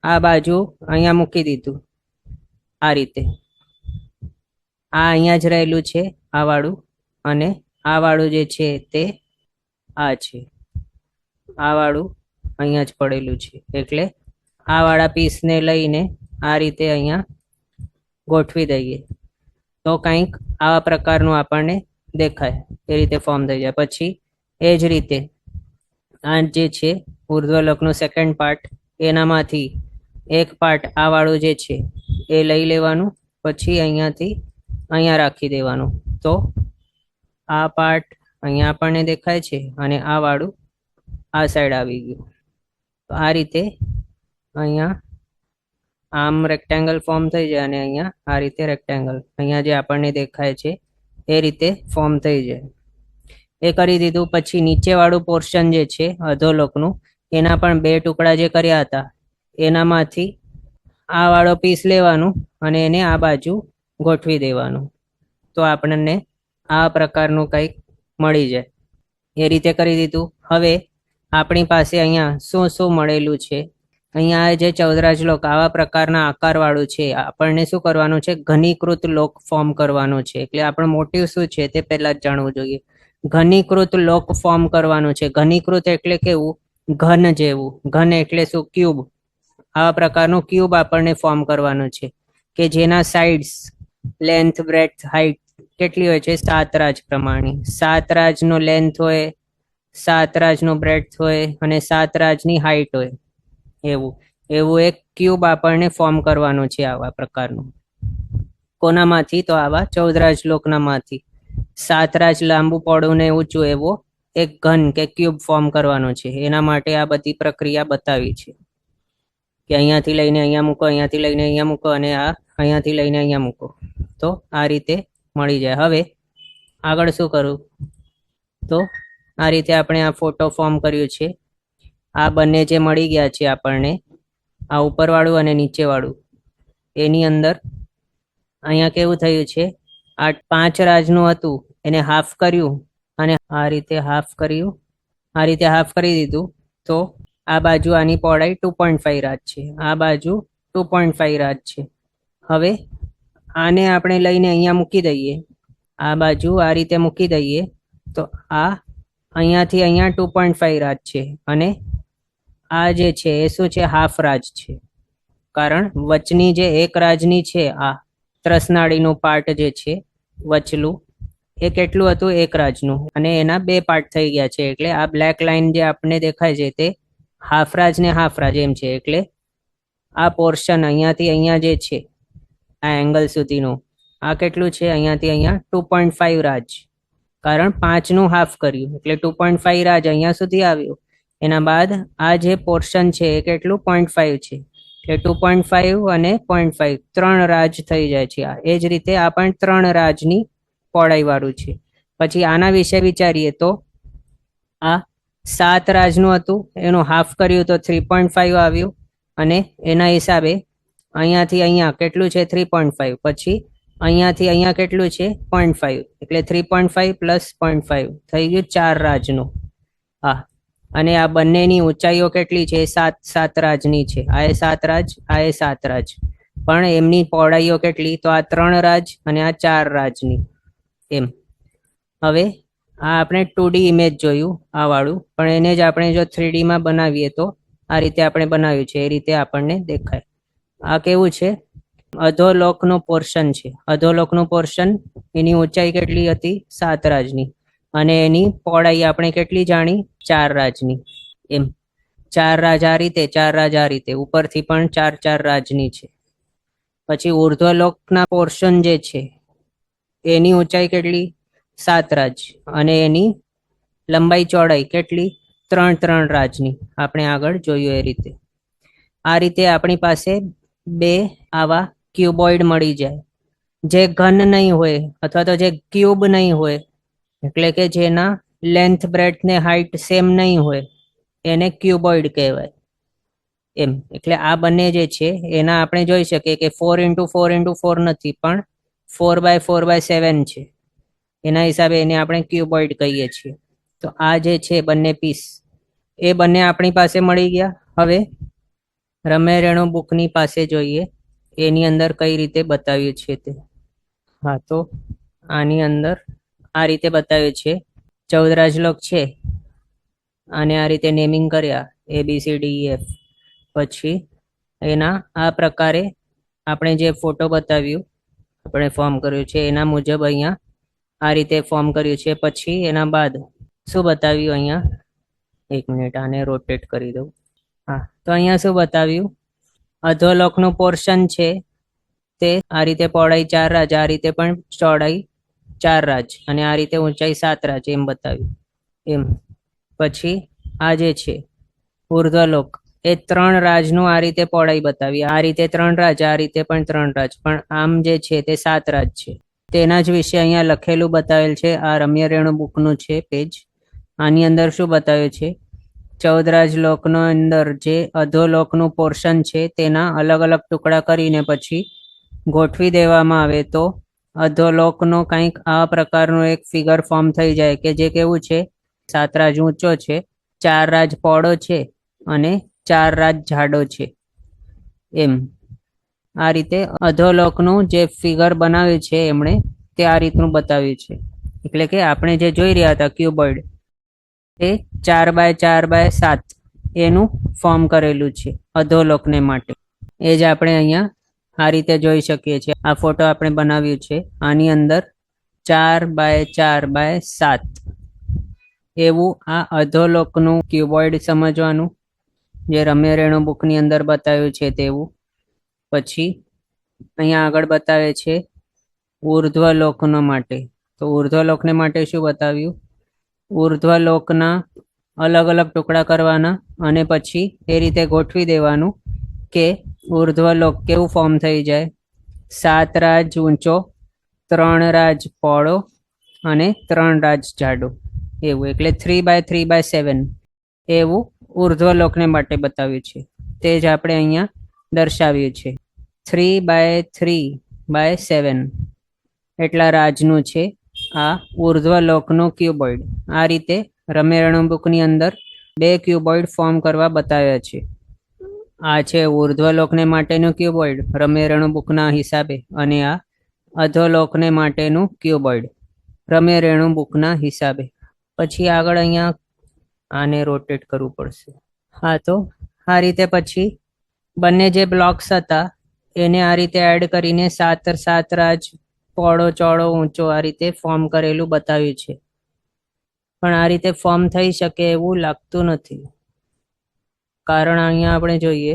[SPEAKER 1] આ બાજુ અહીંયા મૂકી દીધું આ રીતે. આ અહીંયા જ રહેલું છે આ વાળું, અને આ વાળું જે છે તે આ છે, આ વાળું અહીંયા જ પડેલું છે. એટલે આ વાળા પીસને લઈને આ રીતે અહીંયા ગોઠવી દઈએ તો કંઈક આવા પ્રકારનું આપણને દેખાય, એ રીતે ફોર્મ થઈ જાય. પછી એ જ રીતે આ જે છે ઉર્ધ્વલોકનું સેકન્ડ પાર્ટ, એનામાંથી એક પાર્ટ આ વાળું જે છે એ લઈ લેવાનું, પછી અહીંયાથી અહીંયા રાખી દેવાનું. તો આ પાર્ટ અહીંયા આપણને દેખાય છે, અને આ વાળું આ સાઈડ આવી ગયું. તો આ રીતે અહીંયા આમ રેક્ટેંગલ ફોર્મ થઈ જાય, અને અહીંયા આ રીતે રેક્ટેંગલ અહીંયા જે આપણને દેખાય છે એ રીતે ફોર્મ થઈ જાય. એ કરી દીધું. પછી નીચેવાળું પોર્શન જે છે અધોલોકનું, એના પણ 2 ટુકડા જે કર્યા હતા એનામાંથી આ વાળો પીસ લેવાનું અને એને આ બાજુ ગોઠવી દેવાનું, તો આપણને આ પ્રકારનું કંઈક મળી જાય. એ રીતે કરી દીધું. હવે આપણી પાસે અહીંયા શું શું મળેલું છે, અહીંયા જે 14 રાજલોક આવા પ્રકારના આકારવાળું છે, આપણને શું કરવાનું છે, ઘનીકૃત લોક ફોર્મ કરવાનું છે. એટલે આપણો મોટિવ શું છે તે પહેલા જ જાણવું જોઈએ. ઘનીકૃત લોક ફોર્મ કરવાનું છે. ઘનીકૃત એટલે કેવું, ઘન જેવું. ઘન એટલે શું, ક્યુબ. આવા પ્રકારનું ક્યુબ આપણને ફોર્મ કરવાનું છે કે જેના સાઇડ્સ લેન્થ બ્રેડથ હાઇટ કેટલી હોય છે 7 રાજ પ્રમાણે. 7 રાજનો લેન્થ હોય, 7 રાજનો બ્રેડથ હોય અને 7 રાજની હાઇટ હોય. એવું એક ક્યુબ આપણને ફોર્મ કરવાનું છે આવા પ્રકારનું. કોનામાંથી? તો આવા 14 રાજ લોકનામાંથી 7 રાજ લાંબુ પહોળું ને ઊંચું એવો એક ઘન કે ક્યુબ ફોર્મ કરવાનો છે. એના માટે આ બધી પ્રક્રિયા બતાવી છે કે અહીંયાથી લઈને અહીંયા મૂકો, અહીંયાથી લઈને અહીંયા મૂકો અને આ અહીંયાથી લઈને અહીંયા મૂકો, તો આ રીતે મળી જાય. હવે આગળ શું કરું? તો આ રીતે આપણે આ ફોટો ફોર્મ કર્યું છે. આ બંને જે મળી ગયા છે આપણને, આ ઉપરવાળું અને નીચેવાળું, એની અંદર અહીંયા કેવું થયું છે, આ 5 રાજનું હતું એને હાફ કર્યું અને આ રીતે હાફ કર્યું, આ રીતે હાફ કરી દીધું. તો આ બાજુ આની પહોળાઈ 2.5 રાજ છે, આ બાજુ 2.5 રાજ છે. હવે આને આપણે લઈને અહીંયા મૂકી દઈએ, આ બાજુ આ રીતે મૂકી દઈએ, તો આ અહીંયાથી અહીંયા 2.5 રાજ છે અને આ જે છે એ શું છે? હાફ રાજ છે. કારણ વચની જે એક રાજની છે, આ ત્રસનાળીનું પાર્ટ જે છે વચલું, એ કેટલું હતું? 1 રાજનું, અને એના 2 પાર્ટ થઈ ગયા છે. એટલે આ બ્લેક લાઇન જે આપણને દેખાય છે તે હાફ રાજ ને હાફ રાજ એમ છે. એટલે આ પોર્શન અહીંયાથી અહીંયા જે છે આ એંગલ સુધીનું, આ કેટલું છે? અહીંયાથી અહીંયા 2.5 રાજ. કારણ 5નું હાફ કર્યું એટલે 2.5 રાજ અહીંયા સુધી આવ્યું. એના બાદ આ જે પોર્શન છે એ કેટલું? 0.5 છે. એટલે 2.5 અને 0.5 3 રાજ થઈ જાય છે. એ જ રીતે આ પણ 3 રાજની પહોળાઈ વાળું છે. પછી આના વિશે વિચારીએ તો આ 7 રાજનું હતું, એનું હાફ કર્યું તો 3.5 આવ્યું અને એના હિસાબે અહીંયાથી અહીંયા કેટલું છે? 3.5. પછી અહીંયાથી અહીંયા કેટલું છે? 0.5. એટલે 3.5 પ્લસ 0.5 થઈ ગયું 4 રાજનું. હા, અને આ બંનેની ઊંચાઈઓ કેટલી છે? 7 રાજની છે. આ એ 7 રાજ, આ એ 7 રાજ, પણ એમની પહોળાઈઓ કેટલી? તો આ 3 રાજ અને આ 4 રાજની એમ. હવે આ આપણે 2D ઇમેજ જોયું આ વાળું, પણ એને જ આપણે જો 3D માં બનાવીએ તો આ રીતે આપણે બનાવ્યું છે, એ રીતે આપણને દેખાય. આ કેવું છે? અધોલોકનું પોર્શન છે. અધોલોકનું પોર્શન, એની ઊંચાઈ કેટલી હતી? 7 રાજની, અને એની પહોળાઈ આપણે કેટલી જાણી? 4 રાજની એમ. 4 રાજ આ રીતે, 4 રાજ આ રીતે, ઉપરથી પણ 4 રાજની છે. પછી ઉર્ધ્વલોકના પોર્શન જે છે એની ઊંચાઈ કેટલી? 7 રાજ, અને એની લંબાઈ ચોડાઈ કેટલી? 3 રાજની. આપણે આગળ જોયું એ રીતે. આ રીતે આપણી પાસે 2 આવા ક્યુબોઇડ મળી જાય. જે ઘન નહીં હોય અથવા તો જે ક્યુબ નહીં હોય, એટલે કે જેના લેન્થ બ્રેડથ ને હાઇટ સેમ નહીં હોય, એને ક્યુબોઇડ કહેવાય એમ. એટલે આ બંને જે છે એના આપણે જોઈ શકીએ કે 4x4x4 નથી, પણ 4x4x7 છે. એના હિસાબે એને આપણે ક્યુબોઇડ કહીએ છીએ. તો આ જે છે બંને પીસ, એ બંને આપણી પાસે મળી ગયા. હવે રમે રેણુ બુકની પાસે જોઈએ એની અંદર કઈ રીતે બતાવ્યું છે તે. હા, તો આની અંદર આ રીતે બતાવ્યું છે. 14 રાજલોક છે, અને આ રીતે નેમિંગ કર્યા ABCDEF. પછી એના આ પ્રકારે આપણે જે ફોટો બતાવ્યું, આપણે ફોર્મ કર્યું છે એના મુજબ અહીંયા આ રીતે ફોર્મ કર્યું છે. પછી એના બાદ શું બતાવ્યું? અહીંયા 1 મિનિટ આને રોટેટ કરી દઉં. હા, તો અહીંયા શું બતાવ્યું? અધોલોકનું પોર્શન છે તે આ રીતે પહોળાઈ 4 રાજ, આ રીતે પણ ચોડાઈ 4 રાજ, અને આ રીતે ઊંચાઈ 7 રાજ એમ બતાવ્યું એમ. પછી આ જે છે ઉર્ધ્વલોક, એ 3 રાજનું આ રીતે પહોળાઈ બતાવી. આ રીતે 3 રાજ, આ રીતે પણ 3 રાજ, પણ આમ જે છે તે 7 રાજ છે. તેના જ વિશે અહીંયા લખેલું બતાવેલ છે. આ રમ્ય રેણુ બુકનું છે પેજ. આની અંદર શું બતાવ્યું છે? 14 રાજલોકનો અંદર જે અધોલોકનું પોર્શન છે તેના અલગ અલગ ટુકડા કરીને પછી ગોઠવી દેવામાં આવે તો અધોલોકનો કંઈક આ પ્રકારનું એક ફિગર ફોર્મ થઈ જાય કે જે કેવું છે? 7 રાજ ઊંચો છે, 4 રાજ પહોળો છે અને 4 રાજ જાડો છે એમ. આ રીતે અધોલોકનું જે ફિગર બનાવ્યું છે એમણે, તે આ રીતનું બતાવ્યું છે. એટલે કે આપણે જે જોઈ રહ્યા હતા ક્યુબોઇડ, તે 4x4x7 એનું ફોર્મ કરેલું છે અધોલોકને માટે. એ જ આપણે અહીંયા આ રીતે જોઈ શકીએ છીએ. આ ફોટો આપણે બનાવ્યું છે. આની અંદર 4x4x7 એવું આ અધોલોકનું ક્યુબોઇડ સમજવાનું, જે રમ્ય રેણુ બુકની અંદર બતાવ્યું છે તેવું. પછી અહીંયા આગળ બતાવે છે ઉર્ધ્વલોકનો માટે. તો ઉર્ધ્વલોકને માટે શું બતાવ્યું? ઉર્ધ્વલોકના અલગ અલગ ટુકડા કરવાના અને પછી એ રીતે ગોઠવી દેવાનું કે ઉર્ધ્વલોક કેવું ફોર્મ થઈ જાય? 7 રાજ ઊંચો, 3 રાજ પહોળો અને 3 રાજ જાડો, એવું. એટલે 3x3x7 એવું ઉર્ધ્વલોકને માટે બતાવ્યું છે. તે જ આપણે અહીંયા દર્શાવ્યું છે. 3x3x7 એટલા રાજનું છે આ ઉર્ધ્વલોકનું ક્યુબોઇડ. આ રીતે રમ્ય રેણુ બુકની અંદર 2 ક્યુબોઇડ ફોર્મ કરવા બતાવ્યા છે. આ છે ઉર્ધ્વલોકને માટેનું ક્યુબોઇડ રમ્ય રેણુ બુકના હિસાબે, અને આ અધોલોકને માટેનું ક્યુબોઇડ રમ્ય રેણુ બુકના હિસાબે. પછી આગળ અહીંયા આને રોટેટ કરવું પડશે. હા, તો આ રીતે પછી બંને જે બ્લોક્સ હતા એને આ રીતે એડ કરીને 7 રાજ પહોળો, ચોળો, ઊંચો આ રીતે ફોર્મ કરેલું બતાવ્યું છે. પણ આ રીતે ફોર્મ થઈ શકે એવું લાગતું નથી. કારણ અહીંયા આપણે જોઈએ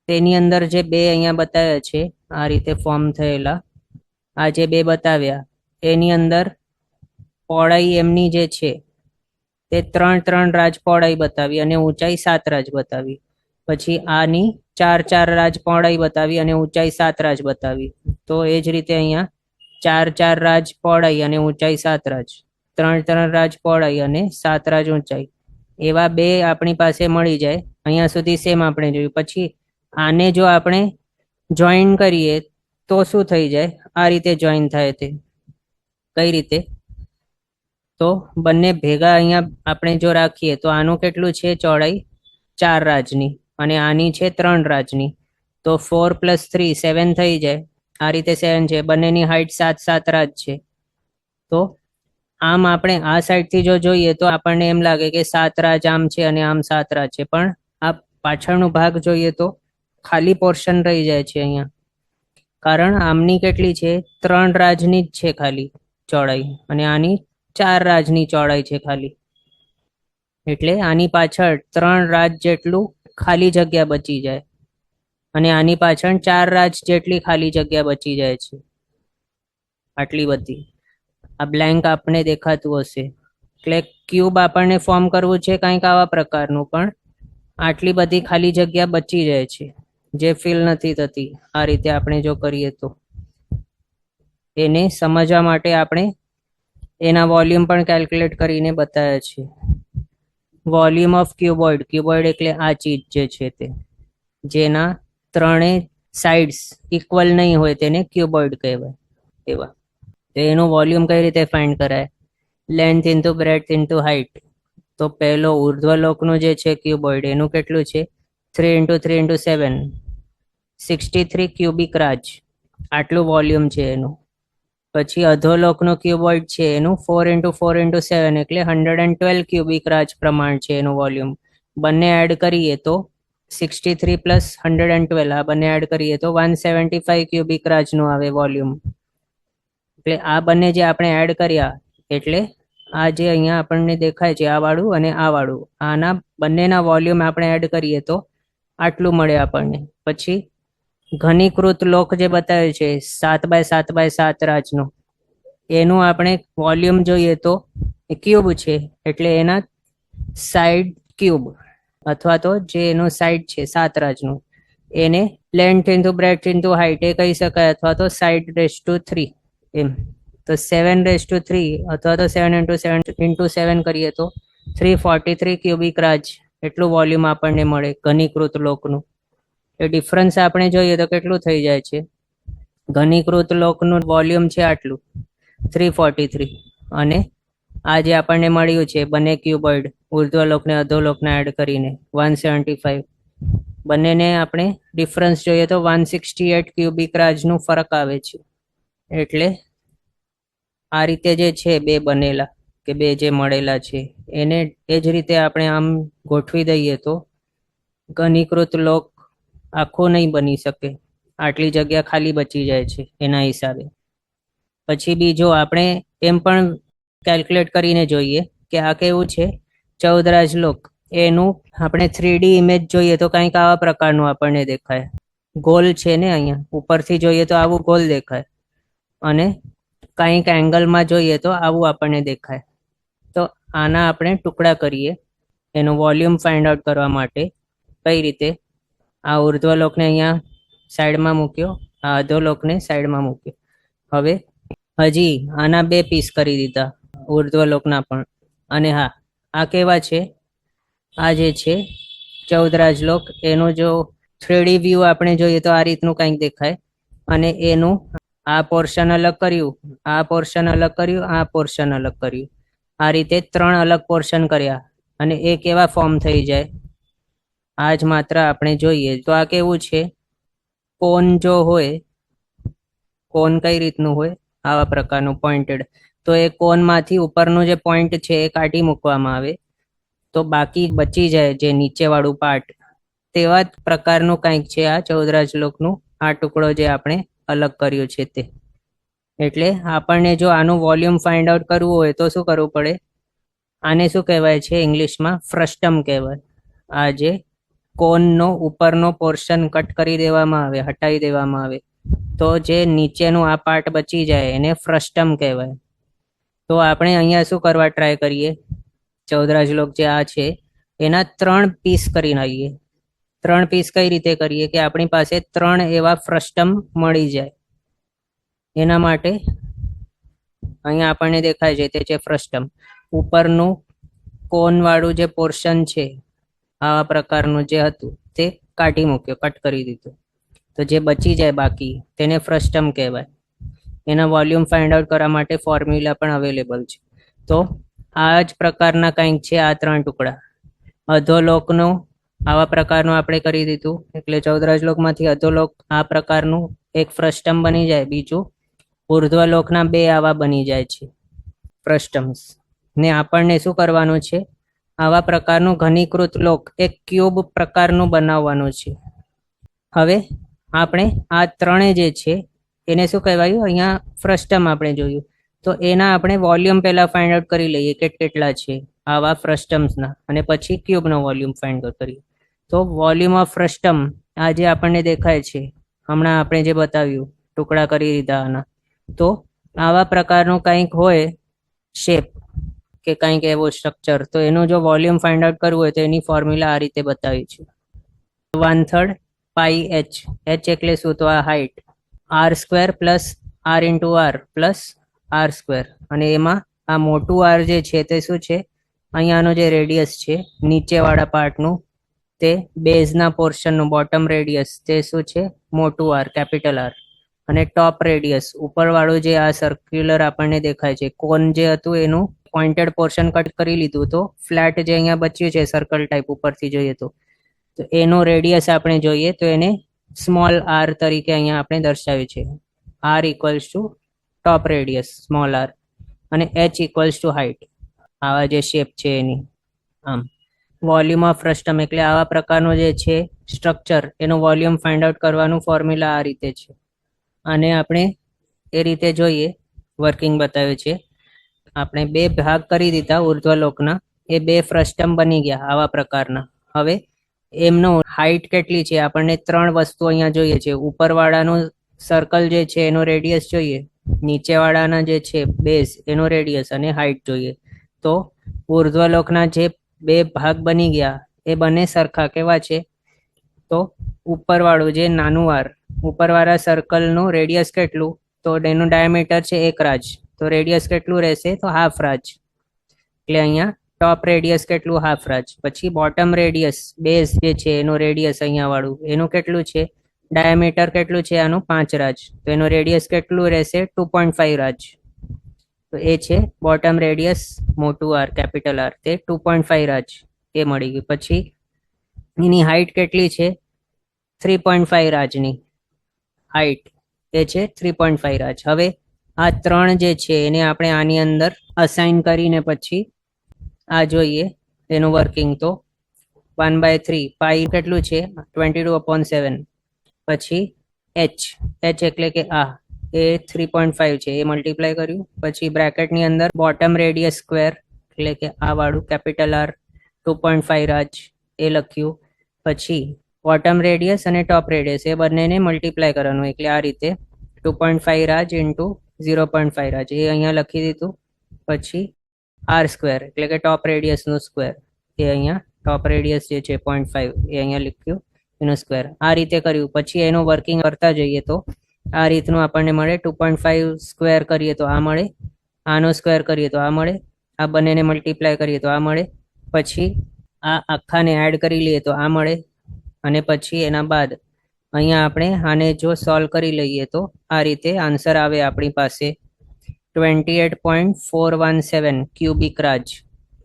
[SPEAKER 1] તેની અંદર જે 2 અહીંયા બતાવ્યા છે આ રીતે ફોર્મ થયેલા, આ જે 2 બતાવ્યા એની અંદર પહોળાઈ એમની જે છે તે 3 રાજ પહોળાઈ બતાવી અને ઊંચાઈ 7 રાજ બતાવી. પછી આની 4 રાજ પહોળાઈ બતાવી અને ઊંચાઈ 7 રાજ બતાવી. તો એ જ રીતે અહીંયા 4 રાજ પહોળાઈ અને ઊંચાઈ 7 રાજ, 3 રાજ પહોળાઈ અને 7 રાજ ઊંચાઈ, એવા 2 આપણી પાસે મળી જાય. અહીંયા સુધી સેમ આપણે જોયું. પછી આને જો આપણે જોઈન કરીએ તો શું થઈ જાય? આ રીતે જોઈન થાય. તે કઈ રીતે? તો બંને ભેગા અહીંયા આપણે જો રાખીએ તો આનું કેટલું છે ચોડાઈ? 4 રાજની અને આની છે 3 રાજની. તો 4 + 3 7 થઈ જાય. આ રીતે 7 છે. બંનેની હાઈટ 7 રાજ છે. તો આમ આપણે આ સાઈડથી જો જોઈએ તો આપણને એમ લાગે કે 7 રાજ આમ છે અને આમ 7 રાજ છે, પણ આ પાછળનો ભાગ જોઈએ તો ખાલી પોર્શન રહી જાય છે અહીંયા. કારણ આમની કેટલી છે? 3 રાજની જ છે ખાલી ચોડાઈ, અને આની 4 રાજની ચોડાઈ છે ખાલી. એટલે આની પાછળ 3 રાજ જેટલું ખાલી જગ્યા બચી જાય અને આની પાછળ 4 રાજ જેટલી ખાલી જગ્યા બચી જાય છે. આટલી બધી આ બ્લેન્ક આપણે દેખાતું હશે. એટલે ક્યુબ આપણને ફોર્મ કરવું છે કંઈક આવા પ્રકારનું, પણ આટલી બધી ખાલી જગ્યા બચી જાય છે જે ફિલ નથી થતી. આ રીતે આપણે જો કરીએ તો એને સમજવા માટે આપણે એના વોલ્યુમ પણ કેલ્ક્યુલેટ કરીને બતાવ્યા છે. Volume of cuboid. ક્યુબોઇડ એટલે આ ચીજ જે છે તે, જેના 3 સાઇડ્સ ઇક્વલ નહીં હોય તેને ક્યુબોઇડ કહેવાય. એવા તો એનું વોલ્યુમ કઈ રીતે ફાઇન્ડ કરાય? Length into breadth into height. તો પહેલો ઉર્ધ્વલોકનું જે છે ક્યુબોઇડ એનું કેટલું છે? 3 × 3 × 7 63 ક્યુબિક રાજ, આટલું વોલ્યુમ છે એનું. પછી અધોલોકનું ક્યુબોઇડ છે એનું 4 × 4 × 7 એટલે 112 ક્યુબિક રાજ પ્રમાણ છે એનું વોલ્યુમ. બંને એડ કરીએ તો 63 + 112, આ બંને એડ કરીએ તો 175 ક્યુબિક રાજનું આવે વોલ્યુમ. એટલે આ બંને જે આપણે એડ કર્યા એટલે આ જે અહીંયા આપણને દેખાય છે આ વાળું અને આ વાળું, આના બંનેના વોલ્યુમ આપણે એડ કરીએ તો આટલું મળે આપણને. પછી ઘનીકૃત લોક જે બતાવ્યું છે 7x7x7 રાજનો, એનું આપણે વોલ્યુમ જોઈએ તો એ ક્યુબ છે એટલે એના સાઈડ ક્યુબ, અથવા તો જે એનું સાઈડ છે 7 રાજનું એને length into breadth into height એ કહી શકાય, અથવા તો સાઈડ રેસ ટુ 3 એમ. તો 7/3 અથવા તો 7 × 7 કરીએ તો 343 ક્યુબિક રાજ એટલું વોલ્યુમ આપણને મળે ઘનીકૃત લોકનું. એ ડિફરન્સ આપણે જોઈએ તો કેટલું થઈ જાય છે? ઘનીકૃત લોકનું વોલ્યુમ છે આટલું 343, અને આ જે આપણને મળ્યું છે બંને ક્યુબોઇડ ઉર્ધ્વલોકને અધોલોકને એડ કરીને 175, બંનેને આપણે ડિફરન્સ જોઈએ તો 168 ક્યુબિક રાજનું ફરક આવે છે. એટલે આ રીતે જે છે 2 બનેલા કે 2 જે મળેલા છે એને એ જ રીતે આપણે આમ ગોઠવી દઈએ તો ઘનીકૃત લોક આખો નહીં બની શકે, આટલી જગ્યા ખાલી બચી જાય છે એના હિસાબે. પછી બીજો આપણે એમ પણ કેલ્ક્યુલેટ કરીને જોઈએ કે આ કેવું છે, 14 રાજલોક. એનું આપણે 3D ઇમેજ જોઈએ તો કંઈક આવા પ્રકારનું આપણને દેખાય. ગોલ છે ને, અહીંયા ઉપરથી જોઈએ તો આવું ગોલ દેખાય, અને કંઈક એંગલમાં જોઈએ તો આવું આપણને દેખાય. તો આના આપણે ટુકડા કરીએ એનું વોલ્યુમ ફાઇન્ડ આઉટ કરવા માટે. કઈ રીતે? આ ઉર્ધ્વલોકને અહીંયા સાઈડમાં મૂક્યો, આ અધોલોકને સાઈડમાં મૂક્યો. હવે હજી આના 2 પીસ કરી દીધા ઉર્ધ્વલોકના પણ. અને હા, આ કેવા છે? આ જે છે 14 રાજલોક, એનો જો 3D વ્યૂ આપણે જોઈએ તો આ રીતનું કંઈક દેખાય. અને એનું આ પોર્શન અલગ કર્યું, આ પોર્શન અલગ કર્યું, આ પોર્શન અલગ કર્યું. આ રીતે 3 અલગ પોર્શન કર્યા અને એ કેવા ફોર્મ થઈ જાય આ જ માત્ર આપણે જોઈએ. તો આ કેવું છે? કોન જો હોય, કોન કઈ રીતનું હોય? આવા પ્રકારનું પોઇન્ટેડ. તો એ કોનમાંથી ઉપરનું જે પોઈન્ટ છે એ કાઢી મૂકવામાં આવે, તો બાકી બચી જાય જે નીચેવાળું પાર્ટ. તેવા જ પ્રકારનું કંઈક છે આ 14 રાજલોકનું આ ટુકડો જે આપણે અલગ કર્યો છે તે. એટલે આપણને જો આનું વોલ્યુમ ફાઇન્ડ આઉટ કરવું હોય તો શું કરવું પડે? આને શું કહેવાય છે ઇંગ્લિશમાં? ફ્રસ્ટમ કહેવાય. આ જે કોનનો ઉપરનો પોર્શન કટ કરી દેવામાં આવે, હટાવી દેવામાં આવે, તો જે નીચેનું આ પાર્ટ બચી જાય એને ફ્રસ્ટમ કહેવાય. તો આપણે અહીંયા શું કરવા ટ્રાય કરીએ? 14 રાજલોક જે આ છે એના 3 પીસ કરી નાખીએ. 3 પીસ કઈ રીતે કરીએ કે આપણી પાસે 3 એવા ફ્રસ્ટમ મળી જાય. એના માટે અહીંયા આપણને દેખાય છે તે છે ફ્રસ્ટમ. ઉપરનું કોન વાળું જે પોર્શન છે આવા પ્રકારનું જે હતું તે કાઢી મૂક્યો, કટ કરી દીધું. તો જે બચી જાય બાકી તેને ફ્રસ્ટમ કહેવાય. એના વોલ્યુમ ફાઇન્ડ આઉટ કરવા માટે ફોર્મ્યુલા પણ અવેલેબલ છે. તો આ જ પ્રકારના કંઈક છે આ 3 ટુકડા. અધોલોકનો આવા પ્રકારનું આપણે કરી દીધું, એટલે 14 રાજલોકમાંથી અધોલોક આ પ્રકારનું એક ફ્રસ્ટમ બની જાય. બીજું ઉર્ધ્વલોકના 2 આવા બની જાય છે ફ્રસ્ટમ્સ. ને આપણને શું કરવાનું છે? આવા પ્રકારનું ઘનીકૃત લોક એક ક્યુબ પ્રકારનું બનાવવાનું છે. હવે આપણે આ 3 જે છે એને શું કહેવાયું? અહીંયા ફ્રસ્ટમ આપણે જોયું, તો એના આપણે વોલ્યુમ પહેલા ફાઇન્ડ આઉટ કરી લઈએ કે કેટલા છે આવા ફ્રસ્ટમ્સના, અને પછી ક્યુબનો વોલ્યુમ ફાઇન્ડ આઉટ કરીએ. તો વોલ્યુમ ઓફ ફ્રસ્ટમ આ જે આપણને દેખાય છે, હમણાં આપણે જે બતાવ્યું ટુકડા કરી દીધા આના, તો આવા પ્રકારનું કંઈક હોય શેપ કે કંઈક એવો સ્ટ્રક્ચર, તો એનું જો વોલ્યુમ ફાઇન્ડ આઉટ કરવું હોય તો એની ફોર્મ્યુલા આ રીતે બતાવી છે. 1/3 પાઈ એચ. એચ એટલે શું? તો આ height. r² plus r into r plus r². અને એમાં આ મોટું r જે છે તે શું છે? અહીંયાનો જે રેડિયસ છે નીચેવાળા પાર્ટનું, તે બેઝના પોર્શનનું બોટમ રેડિયસ, તે શું છે? મોટું r, કેપિટલ R. અને ટોપ રેડિયસ ઉપરવાળું જે આ સર્ક્યુલર આપણને દેખાય છે કોન જે હતું એનું પોઇન્ટેડ પોર્શન કટ કરી લીધું, તો ફ્લેટ જે અહીંયા બચ્યું છે સર્કલ ટાઈપ ઉપરથી જોઈએ તો એનો રેડિયસ આપણે જોઈએ તો એને સ્મોલ r તરીકે અહીંયા આપણે દર્શાવ્યું છે. r equals to top radius small r, અને h ઇક્વલ્સ ટુ હાઇટ. આવા જે શેપ છે એની. આમ વોલ્યુમ ઓફ ફ્રસ્ટમ એટલે આવા પ્રકારનું જે છે સ્ટ્રક્ચર, એનું વોલ્યુમ ફાઇન્ડ આઉટ કરવાનું ફોર્મ્યુલા આ રીતે છે. અને આપણે એ રીતે જોઈએ, વર્કિંગ બતાવ્યું છે. આપણે 2 ભાગ કરી દીધા ઉર્ધ્વલોકના, એ 2 ફ્રસ્ટમ બની ગયા આવા પ્રકારના. હવે એમનો હાઇટ કેટલી છે આપણને 3 વસ્તુ અહીંયા જોઈએ છે. ઉપરવાળાનું સર્કલ જે છે એનો રેડિયસ જોઈએ, નીચેવાળાના જે છે બેઝ એનો રેડિયસ, અને હાઇટ જોઈએ. તો ઉર્ધ્વલોકના જે 2 ભાગ બની ગયા એ બંને સરખા. કેવા છે? તો ઉપરવાળું જે નાનું r, ઉપરવાળા સર્કલનું રેડિયસ કેટલું? તો એનું ડાયામીટર છે 1 રાજ, તો રેડિયસ કેટલું રહેશે? તો હાફ રાજ. એટલે અહીંયા ટોપ રેડિયસ કેટલું? હાફ રાજ. પછી બોટમ રેડિયસ બેઝ જે છે એનું રેડિયસ અહીંયા વાળું એનું કેટલું છે? ડાયામીટર કેટલું છે આનું? 5 રાજ, તો એનું રેડિયસ કેટલું રહેશે? 2.5 રાજ. તો એ છે બોટમ રેડિયસ મોટું r, કેપિટલ R, તે 2.5 રાજ એ મળી ગયું. પછી એની હાઇટ કેટલી છે? 3.5 રાજની હાઇટ એ છે 3.5 રાજ. હવે આ 3 જે છે એને આપણે આની અંદર અસાઇન કરીને પછી આ જોઈએ એનું વર્કિંગ. તો 1/3 પાઈ કેટલું છે 22/7. પછી h એટલે કે આ એ 3.5 છે, એ મલ્ટીપ્લાય કર્યું. પછી બ્રેકેટની અંદર બોટમ રેડિયસ સ્ક્વેર એટલે કે આ વાળું કેપિટલ R 2.5 રાજ એ લખ્યું. પછી બોટમ રેડિયસ અને ટોપ રેડિયસ એ બંનેને મલ્ટીપ્લાય કરવાનું, એટલે આ રીતે 2.5 રાજ ઇન્ટુ 0.5 રાજ એ અહીંયા લખી દીધું. પછી R સ્ક્વેર એટલે કે ટોપ રેડિયસનું સ્ક્વેર, એ અહીંયા ટોપ રેડિયસ જે છે 0.5 એ અહીંયા લખ્યું એનું સ્ક્વેર. આ રીતે કર્યું. પછી એનું વર્કિંગ કરતા જઈએ તો આ રીતનું આપણને મળે. 2.5 સ્ક્વેર કરીએ તો આ મળે, આનો સ્ક્વેર કરીએ તો આ મળે, આ બંનેને મલ્ટીપ્લાય કરીએ તો આ મળે. પછી આ આખાને એડ કરી લઈએ તો આ મળે. અને પછી એના બાદ અહીંયા આપણે આને જો સોલ્વ કરી લઈએ તો આ રીતે આન્સર આવે આપણી પાસે 28.417 ક્યુબિક રાજ.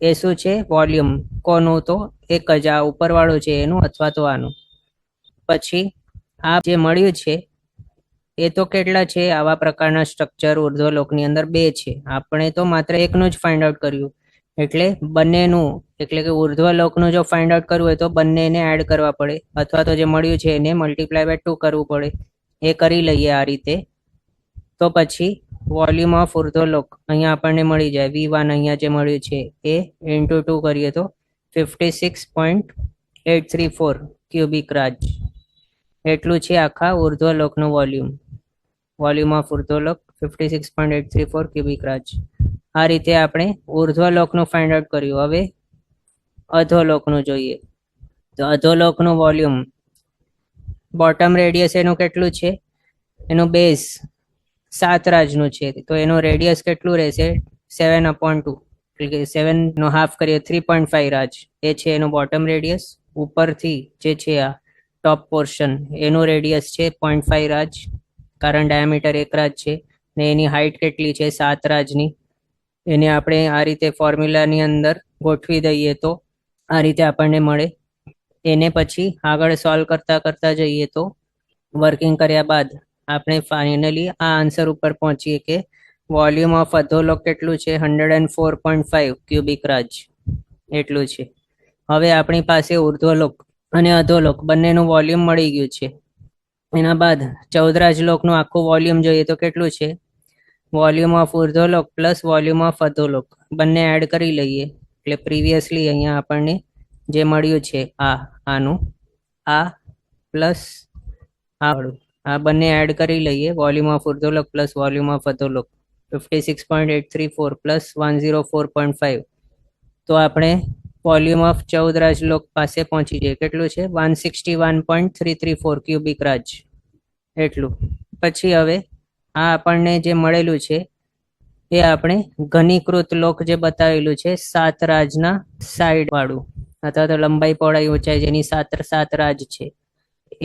[SPEAKER 1] એ શું છે? વોલ્યુમ. કોનું? તો એક જ આ ઉપરવાળું છે એનું, અથવા તો આનું. પછી આ જે મળ્યું છે એ તો કેટલા છે? આવા પ્રકારના સ્ટ્રક્ચર ઉર્ધ્વલોકની અંદર 2 છે. આપણે તો માત્ર એકનું જ ફાઇન્ડ આઉટ કર્યું, એટલે બંનેનું, એટલે કે ઉર્ધ્વલોકનું જો ફાઇન્ડ આઉટ કરવું હોય તો બંનેને એડ કરવા પડે, અથવા તો જે મળ્યું છે એને મલ્ટીપ્લાય બાય 2 કરવું પડે. એ કરી લઈએ આ રીતે. તો પછી વોલ્યુમ ઓફ ઉર્ધ્વલોક અહીંયા આપણને મળી જાય V1, અહીંયા જે મળ્યું છે એ ઇન્ટુ 2 કરીએ તો 56.834 ક્યુબિક રાજ એટલું છે આખા ઉર્ધ્વલોકનું વોલ્યુમ. વોલ્યુમ ઓફ ઉર્ધ્વલોક 56.834 ક્યુબિક રાજ. આ રીતે આપણે ઉર્ધ્વલોકનું ફાઇન્ડ આઉટ કર્યું. હવે અધોલોકનું જોઈએ તો અધોલોકનું વોલ્યુમ, બોટમ રેડિયસ એનું કેટલું છે? એનું બેઝ 7 રાજનું છે, તો એનું રેડિયસ કેટલું રહેશે? 7/2, એટલે કે 7 નો હાફ કરીએ 3.5 રાજ એ છે એનું બોટમ રેડિયસ. ઉપરથી જે છે આ ટોપ પોર્શન એનું રેડિયસ છે 0.5 રાજ, કારણ ડાયામીટર 1 રાજ છે, ને એની હાઇટ કેટલી છે? 7 રાજની. એને આપણે આ રીતે ફોર્મ્યુલાની અંદર ગોઠવી દઈએ તો આ રીતે આપણને મળે. એને પછી આગળ સોલ્વ કરતા જઈએ તો વર્કિંગ કર્યા બાદ આપણે ફાઇનલી આ આન્સર ઉપર પહોંચીએ કે વોલ્યુમ ઓફ અધોલોક કેટલું છે? 104.5 ક્યુબિક રાજ એટલું છે. હવે આપણી પાસે ઉર્ધ્વલોક અને અધોલોક બંનેનું વોલ્યુમ મળી ગયું છે. એના બાદ 14 રાજલોકનું આખું વોલ્યુમ જોઈએ તો કેટલું છે? વોલ્યુમ ઓફ ઉર્ધ્વલોક પ્લસ વોલ્યુમ ઓફ અધોલોક બંને એડ કરી લઈએ, એટલે પ્રીવિયસલી અહીંયા આપણને જે મળ્યું છે આનું આ પ્લસ આ બંને એડ કરી લઈએ. વોલ્યુમ ઓફ ઉર્ધ્વલોક પ્લસ વોલ્યુમ ઓફ અધોલોક 56.834 પ્લસ 104.5, તો આપણે વોલ્યુમ ઓફ 14 રાજલોક પાસે પહોંચી જઈએ. કેટલું છે? 161.334 ક્યુબિક રાજ એટલું. પછી હવે આ આપણને જે મળેલું છે એ આપણે ઘનીકૃત લોક જે બતાવેલું છે 7 રાજના સાઈડ વાળું, અથવા તો લંબાઈ પહોળાઈ ઊંચાઈ જેની 7 રાજ છે,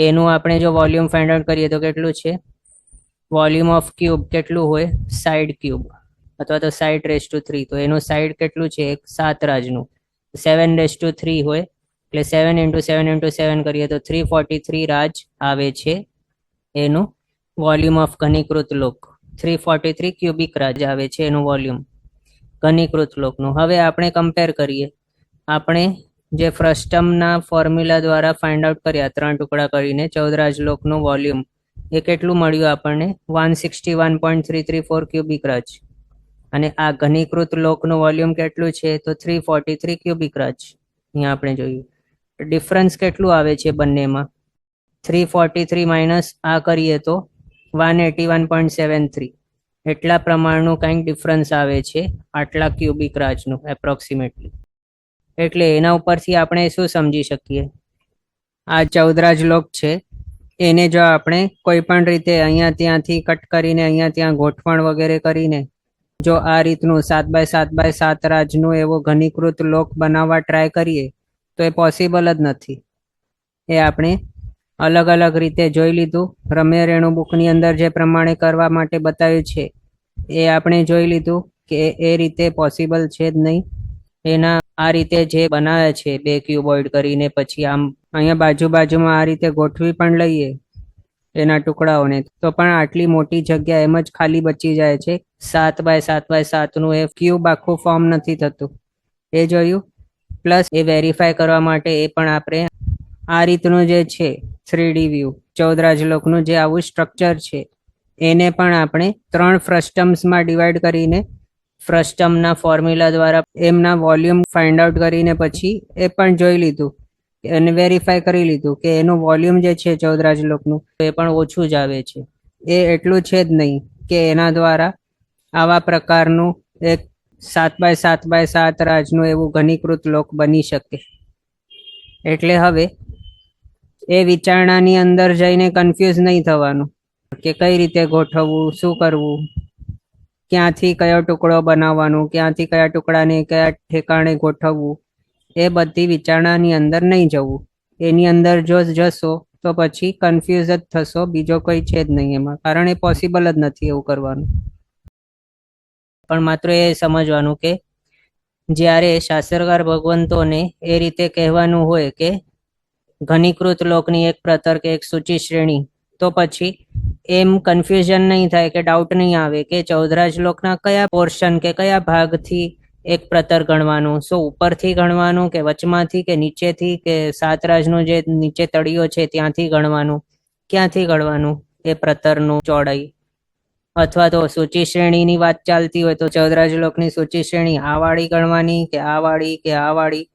[SPEAKER 1] એનું આપણે જો વોલ્યુમ ફાઇન્ડ આઉટ કરીએ તો કેટલું છે? વોલ્યુમ ઓફ ક્યુબ કેટલું હોય? સાઈડ ક્યુબ અથવા તો સાઈડ રેસ ટુ 3, તો એનું સાઈડ કેટલું છે? 7 રાજનું 7/3 હોય, એટલે 7 × 7 × 7 કરીએ તો 343 રાજ આવે છે એનું વોલ્યુમ ઓફ ઘનીકૃત લોક. 343 ક્યુબિક રાજ આવે છે એનું વોલ્યુમ ઘનીકૃત લોકનું. હવે આપણે કમ્પેર કરીએ. આપણે જે ફ્રસ્ટમના ફોર્મ્યુલા દ્વારા ફાઇન્ડ આઉટ કર્યા 3 ટુકડા કરીને 14 રાજલોકનું વોલ્યુમ, એ કેટલું મળ્યું આપણને? 161.334 ક્યુબિક રાજ. અને આ ઘનીકૃત લોકનું વોલ્યુમ કેટલું છે? તો 343 ક્યુબિક રાજ. અહીંયા આપણે જોયું ડિફરન્સ કેટલું આવે છે બંનેમાં. 343 માઇનસ આ કરીએ તો 181.73, એટલા પ્રમાણનું કંઈક ડિફરન્સ આવે છે આટલા ક્યુબિક રાજનું એપ્રોક્સિમેટલી. એટલે એના ઉપરથી આપણે શું સમજી શકીએ? આ 14 રાજલોક છે એને જો આપણે કોઈ પણ રીતે અહીંયા ત્યાંથી કટ કરીને અહીંયા ત્યાં ગોઠવણ વગેરે કરીને જો આ રીતનું 7x7x7 રાજનું એવો ઘનીકૃત લોક બનાવવા ટ્રાય કરીએ તો એ પોસિબલ જ નથી. એ આપણે અલગ અલગ રીતે જોઈ લીધું. રમ્ય રેણુ બુકની અંદર જે પ્રમાણે કરવા માટે બતાવ્યું છે એ આપણે જોઈ લીધું કે એ રીતે પોસિબલ છે જ નહીં. એના આ રીતે જે બનાવ્યા છે 2 ક્યુબોઇડ કરીને પછી આમ અહીંયા બાજુમાં આ રીતે ગોઠવી પણ લઈએ એના ટુકડાઓને, તો પણ આટલી મોટી જગ્યા એમ જ ખાલી બચી જાય છે. 7x7x7 નું એ ક્યુબ આખું ફોર્મ નથી થતું. એ જોયું. પ્લસ એ વેરીફાઈ કરવા માટે એ પણ આપણે આ રીતનું જે છે 3D વ્યૂ 14 રાજલોકનું જે આવું સ્ટ્રક્ચર છે એને પણ આપણે 3 ફ્રસ્ટમ્સમાં ડિવાઈડ કરીને ફ્રસ્ટમના ફોર્મ્યુલા દ્વારા એમના વોલ્યુમ ફાઇન્ડ આઉટ કરીને પછી એ પણ જોઈ લીધું અને વેરીફાઈ કરી લીધું કે એનું વોલ્યુમ જે છે 14 રાજલોકનું એ પણ ઓછું જ આવે છે. એ એટલું છે જ નહીં કે એના દ્વારા આવા પ્રકારનું એક 7x7x7 રાજનું એવું ઘનીકૃત લોક બની શકે. એટલે હવે એ વિચારણાની અંદર જઈને કન્ફ્યુઝ નહીં થવાનું કે કઈ રીતે ગોઠવવું, શું કરવું, ક્યાંથી કયો ટુકડો બનાવવાનું, ક્યાંથી કયા ટુકડાને કયા ઠેકાણે ગોઠવવું, એ બધી વિચારણાની અંદર નહીં જવું. એની અંદર જો જશો તો પછી કન્ફ્યુઝ જ થશો, બીજો કોઈ છે જ નહીં એમાં, કારણ એ પોસિબલ જ નથી એવું કરવાનું. પણ માત્ર એ સમજવાનું કે જ્યારે શાસ્ત્રકાર ભગવંતોને એ રીતે કહેવાનું હોય કે ઘનીકૃત લોકની એક પ્રતર કે એક સૂચિ શ્રેણી, તો પછી એમ કન્ફ્યુઝન નહીં થાય કે ડાઉટ નહીં આવે કે 14 રાજલોકના કયા પોર્શન કે કયા ભાગથી એક પ્રતર ગણવાનું, શું ઉપરથી ગણવાનું કે વચમાંથી કે નીચેથી કે 7 રાજનું જે નીચે તળિયો છે ત્યાંથી ગણવાનું, ક્યાંથી ગણવાનું એ પ્રતરનું ચોડાઈ. અથવા તો સૂચિ શ્રેણીની વાત ચાલતી હોય તો 14 રાજલોકની સૂચિ શ્રેણી આ વાળી ગણવાની કે આ વાળી કે આ વાળી,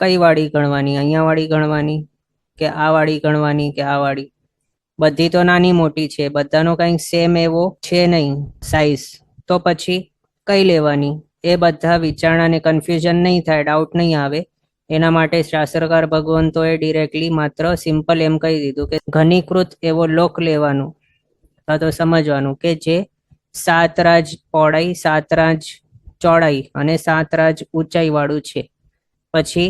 [SPEAKER 1] કઈ વાળી ગણવાની, અહીંયા વાળી ગણવાની કે આ વાળી ગણવાની કે આ વાળી, બધી તો નાની મોટી છે, બધાનો કંઈક સેમ એવો છે નહીં સાઈઝ, તો પછી કઈ લેવાની, એ બધા વિચારણાને કન્ફ્યુઝન નહીં થાય, ડાઉટ નહીં આવે, એના માટે શાસ્ત્રકાર ભગવંતોએ ડિરેક્ટલી માત્ર સિમ્પલ એમ કહી દીધું કે ઘનીકૃત એવો લોક લેવાનું અથવા તો સમજવાનું કે જે 7 રાજ પહોળાઈ, 7 રાજ ચોડાઈ અને 7 રાજ ઊંચાઈ વાળું છે. પછી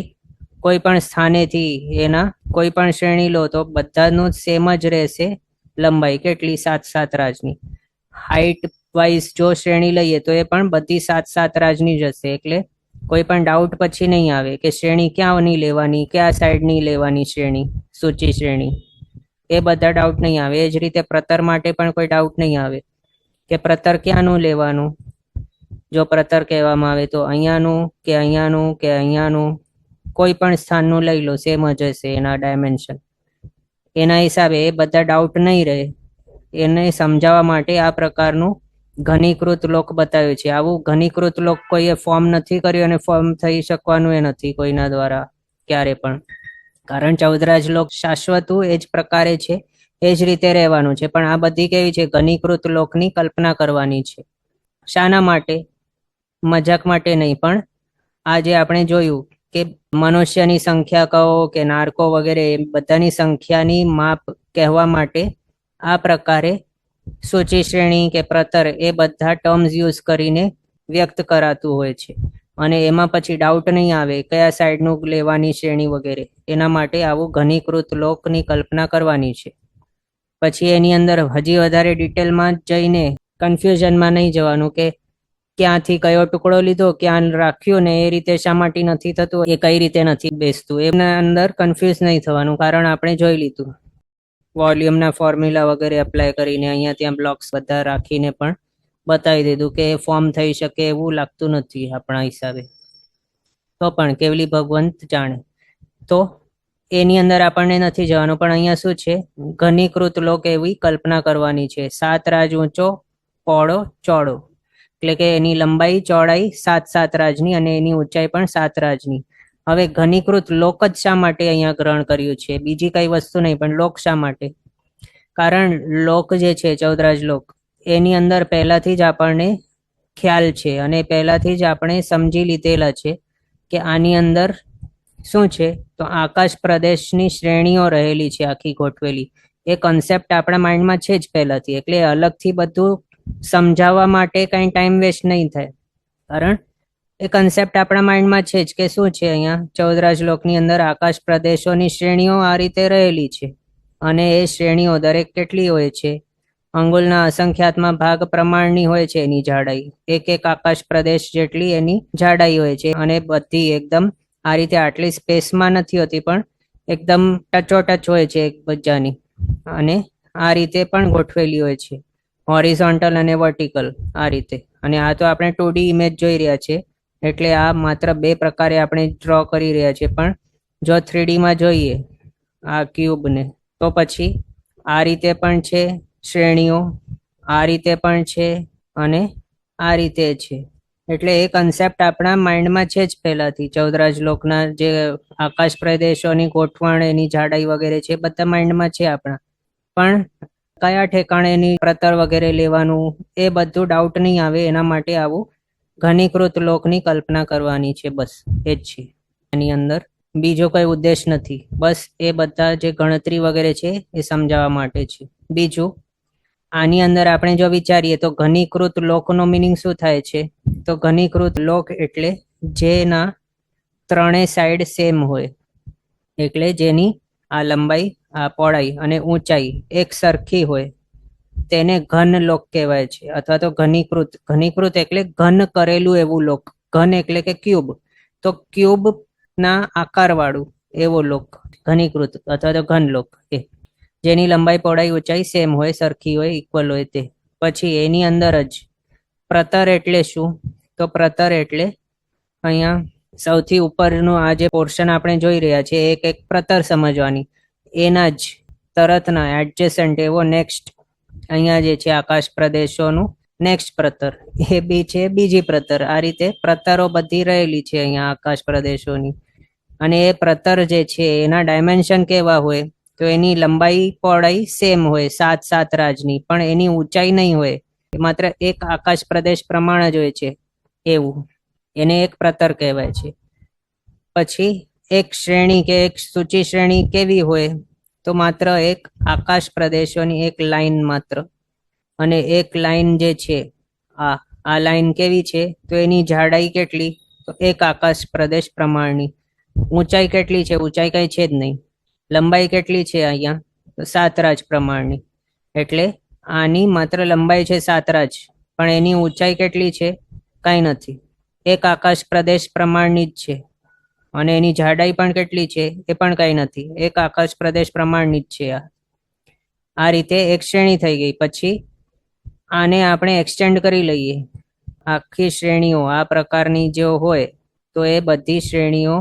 [SPEAKER 1] કોઈ પણ સ્થાનેથી એના કોઈ પણ શ્રેણી લો તો બધાનું સેમ જ રહેશે લંબાઈ, કેટલી 7-7 રાજની. હાઈટ વાઇઝ જો શ્રેણી લઈએ તો એ પણ બધી 7-7 રાજની જ હશે, એટલે કોઈ પણ ડાઉટ પછી નહીં આવે કે શ્રેણી ક્યાંની લેવાની, કયા સાઈડની લેવાની શ્રેણી, સૂચિ શ્રેણી, એ બધા ડાઉટ નહીં આવે. એ જ રીતે પ્રતર માટે પણ કોઈ ડાઉટ નહીં આવે કે પ્રતર ક્યાંનું લેવાનું. જો પ્રતર કહેવામાં આવે તો અહીંયાનું કે અહીંયાનું કે અહીંયાનું, કોઈ પણ સ્થાનનું લઈ લો, સેમ જ હશે એના ડાયમેન્શન. એના હિસાબે એ બધા ડાઉટ નહીં રહે, એને સમજાવવા માટે આ પ્રકારનું ઘનીકૃત લોક બતાવ્યું છે. આવું ઘનીકૃત લોક કોઈએ ફોર્મ નથી કર્યું અને ફોર્મ થઈ શકવાનું એ નથી કોઈના દ્વારા ક્યારે પણ, કારણ 14 રાજલોક શાશ્વતું એ જ પ્રકારે છે, એ જ રીતે રહેવાનું છે. પણ આ બધી કેવી છે, ઘનીકૃત લોકની કલ્પના કરવાની છે. શાના માટે? મજાક માટે નહીં, પણ આજે આપણે જોયું કે મનુષ્યની સંખ્યા કહો કે નારકો વગેરે બધાની સંખ્યાની માપ કહેવા માટે આ પ્રકારે સૂચિ શ્રેણી કે પ્રતર એ બધા ટર્મ્સ યુઝ કરીને વ્યક્ત કરાતું હોય છે. અને એમાં પછી ડાઉટ નહીં આવે કયા સાઈડનું લેવાની શ્રેણી વગેરે. એના માટે આવું ઘનીકૃત લોકની કલ્પના કરવાની છે. પછી એની અંદર હજી વધારે ડિટેલમાં જઈને કન્ફ્યુઝનમાં નહીં જવાનું કે ક્યાંથી કયો ટુકડો લીધો, ક્યાં રાખ્યો ને એ રીતે શા માટે નથી થતું, એ કઈ રીતે નથી બેસતું, એમના અંદર કન્ફ્યુઝ નહીં થવાનું. કારણ આપણે જોઈ લીધું વોલ્યુમના ફોર્મ્યુલા વગેરે અપ્લાય કરીને અહીંયા ત્યાં બ્લોક્સ બધા રાખીને પણ બતાવી દીધું કે ફોર્મ થઈ શકે એવું લાગતું નથી આપણા હિસાબે. તો પણ કેવલી ભગવંત જાણે. તો એની અંદર આપણને નથી જવાનું, પણ અહીંયા શું છે, ઘનીકૃત લોક એવી કલ્પના કરવાની છે. 7 રાજ ઊંચો, પહોળો, ચોડો, એટલે કે એની લંબાઈ ચોડાઈ 7-7 રાજની અને એની ઊંચાઈ પણ 7 રાજની. હવે ઘનીકૃત લોક જ શા માટે અહીંયા ગ્રહણ કર્યું છે, બીજી કઈ વસ્તુ નહીં, પણ લોક શા માટે? કારણ લોક જે છે 14 રાજલોક, એની અંદર પહેલાથી જ આપણને ખ્યાલ છે અને પહેલાથી જ આપણે સમજી લીધેલા છે કે આની અંદર શું છે, તો આકાશ પ્રદેશની શ્રેણીઓ રહેલી છે આખી ગોઠવેલી. એ કોન્સેપ્ટ આપણા માઇન્ડમાં છે જ પહેલાથી, એટલે અલગથી બધું સમજાવવા માટે કંઈ ટાઈમ વેસ્ટ નહીં થાય, કારણ એ કન્સેપ્ટ આપણા માઇન્ડમાં છે જ કે શું છે, અહીંયા 14 રાજલોકની અંદર આકાશ પ્રદેશોની શ્રેણીઓ આ રીતે રહેલી છે. અને એ શ્રેણીઓ દરેક કેટલી હોય છે, અંગુલના અસંખ્યાતમાં ભાગ પ્રમાણની હોય છે એની જાડાઈ, એક એક આકાશ પ્રદેશ જેટલી એની જાડાઈ હોય છે. અને બધી એકદમ આ રીતે આટલી સ્પેસમાં નથી હોતી, પણ એકદમ ટચોટચ હોય છે એકબીજાની, અને આ રીતે પણ ગોઠવેલી હોય છે, હોરિઝોન્ટલ અને વર્ટિકલ આ રીતે. અને આ તો આપણે 2D ઇમેજ જોઈ રહ્યા છે, એટલે આ માત્ર બે પ્રકારે આપણે ડ્રો કરી રહ્યા છીએ. પણ જો 3D માં જોઈએ આ ક્યુબને, તો પછી આ રીતે પણ છે શ્રેણીઓ, આ રીતે પણ છે અને આ રીતે છે. એટલે એ કન્સેપ્ટ આપણા માઇન્ડમાં છે જ પહેલાથી. ચૌદરાજ લોકના જે આકાશ પ્રદેશોની ગોઠવણ, એની જાડાઈ વગેરે છે, બધા માઇન્ડમાં છે આપણા. પણ કયા ઠેકાણે એની પ્રતર વગેરે લેવાનું, એ બધું ડાઉટ નહીં આવે, એના માટે આવું ઘનીકૃત લોકની કલ્પના કરવાની છે. બસ એ જ છે એની અંદર, બીજો કોઈ ઉદ્દેશ નથી. બસ એ બધા જે ગણતરી વગેરે છે એ સમજાવવા માટે છે. બીજું, આની અંદર આપણે જો વિચારીએ તો ઘનીકૃત લોકનો મિનિંગ શું થાય છે? તો ઘનીકૃત લોક એટલે જેના ત્રણેય સાઈડ સેમ હોય, એટલે જેની આ લંબાઈ, આ પહોળાઈ અને ઊંચાઈ એક સરખી હોય, તેને ઘન લોક કહેવાય છે. અથવા તો ઘનીકૃત. ઘનીકૃત એટલે ઘન કરેલું એવું લોક. ઘન એટલે કે ક્યુબ, તો ક્યુબ ના આકાર વાળું એવો લોક ઘનીકૃત અથવા તો ઘન લોક, એ જેની લંબાઈ પહોળાઈ ઊંચાઈ સેમ હોય, સરખી હોય, ઇક્વલ હોય તે. પછી એની અંદર જ પ્રતર એટલે શું? તો પ્રતર એટલે અહીંયા સૌથી ઉપરનું આ જે પોર્શન આપણે જોઈ રહ્યા છે, એક એક પ્રતર સમજવાની. એના જ તરતના એડજેસન્ટ એવો નેક્સ્ટ અહીંયા જે છે આકાશ પ્રદેશોનું નેક્સ્ટ પ્રતર, એ બી છે બીજી પ્રતર. આ રીતે પ્રતરો બધી રહેલી છે અહીંયા આકાશ પ્રદેશોની. અને એ પ્રતર જે છે એના ડાયમેન્શન કેવા હોય? તો એની લંબાઈ પહોળાઈ સેમ હોય, 7-7 રાજની, પણ એની ઊંચાઈ નહીં હોય. માત્ર એક આકાશ પ્રદેશ પ્રમાણ જ હોય છે એવું. એને એક પ્રતર કહેવાય છે. પછી એક શ્રેણી કે એક સૂચિ શ્રેણી કેવી હોય? તો માત્ર એક આકાશ પ્રદેશોની એક લાઈન માત્ર. અને એક લાઈન જે છે આ લાઈન કેવી છે? તો એની જાડાઈ કેટલી? તો એક આકાશ પ્રદેશ પ્રમાણની. ઊંચાઈ કેટલી છે? ઊંચાઈ કઈ છે જ નહીં. લંબાઈ કેટલી છે અહીંયા? તો 7 રાજ પ્રમાણની. એટલે આની માત્ર લંબાઈ છે 7 રાજ, પણ એની ઊંચાઈ કેટલી છે? કઈ નથી, એક આકાશ પ્રદેશ પ્રમાણની જ છે. અને એની જાડાઈ પણ કેટલી છે? એ પણ કઈ નથી, એક આકાશ પ્રદેશ પ્રમાણની જ છે. આ રીતે એક શ્રેણી થઈ ગઈ. પછી આને આપણે એક્સટેન્ડ કરી લઈએ. આખી શ્રેણીઓ આ પ્રકારની જો હોય, તો એ બધી શ્રેણીઓ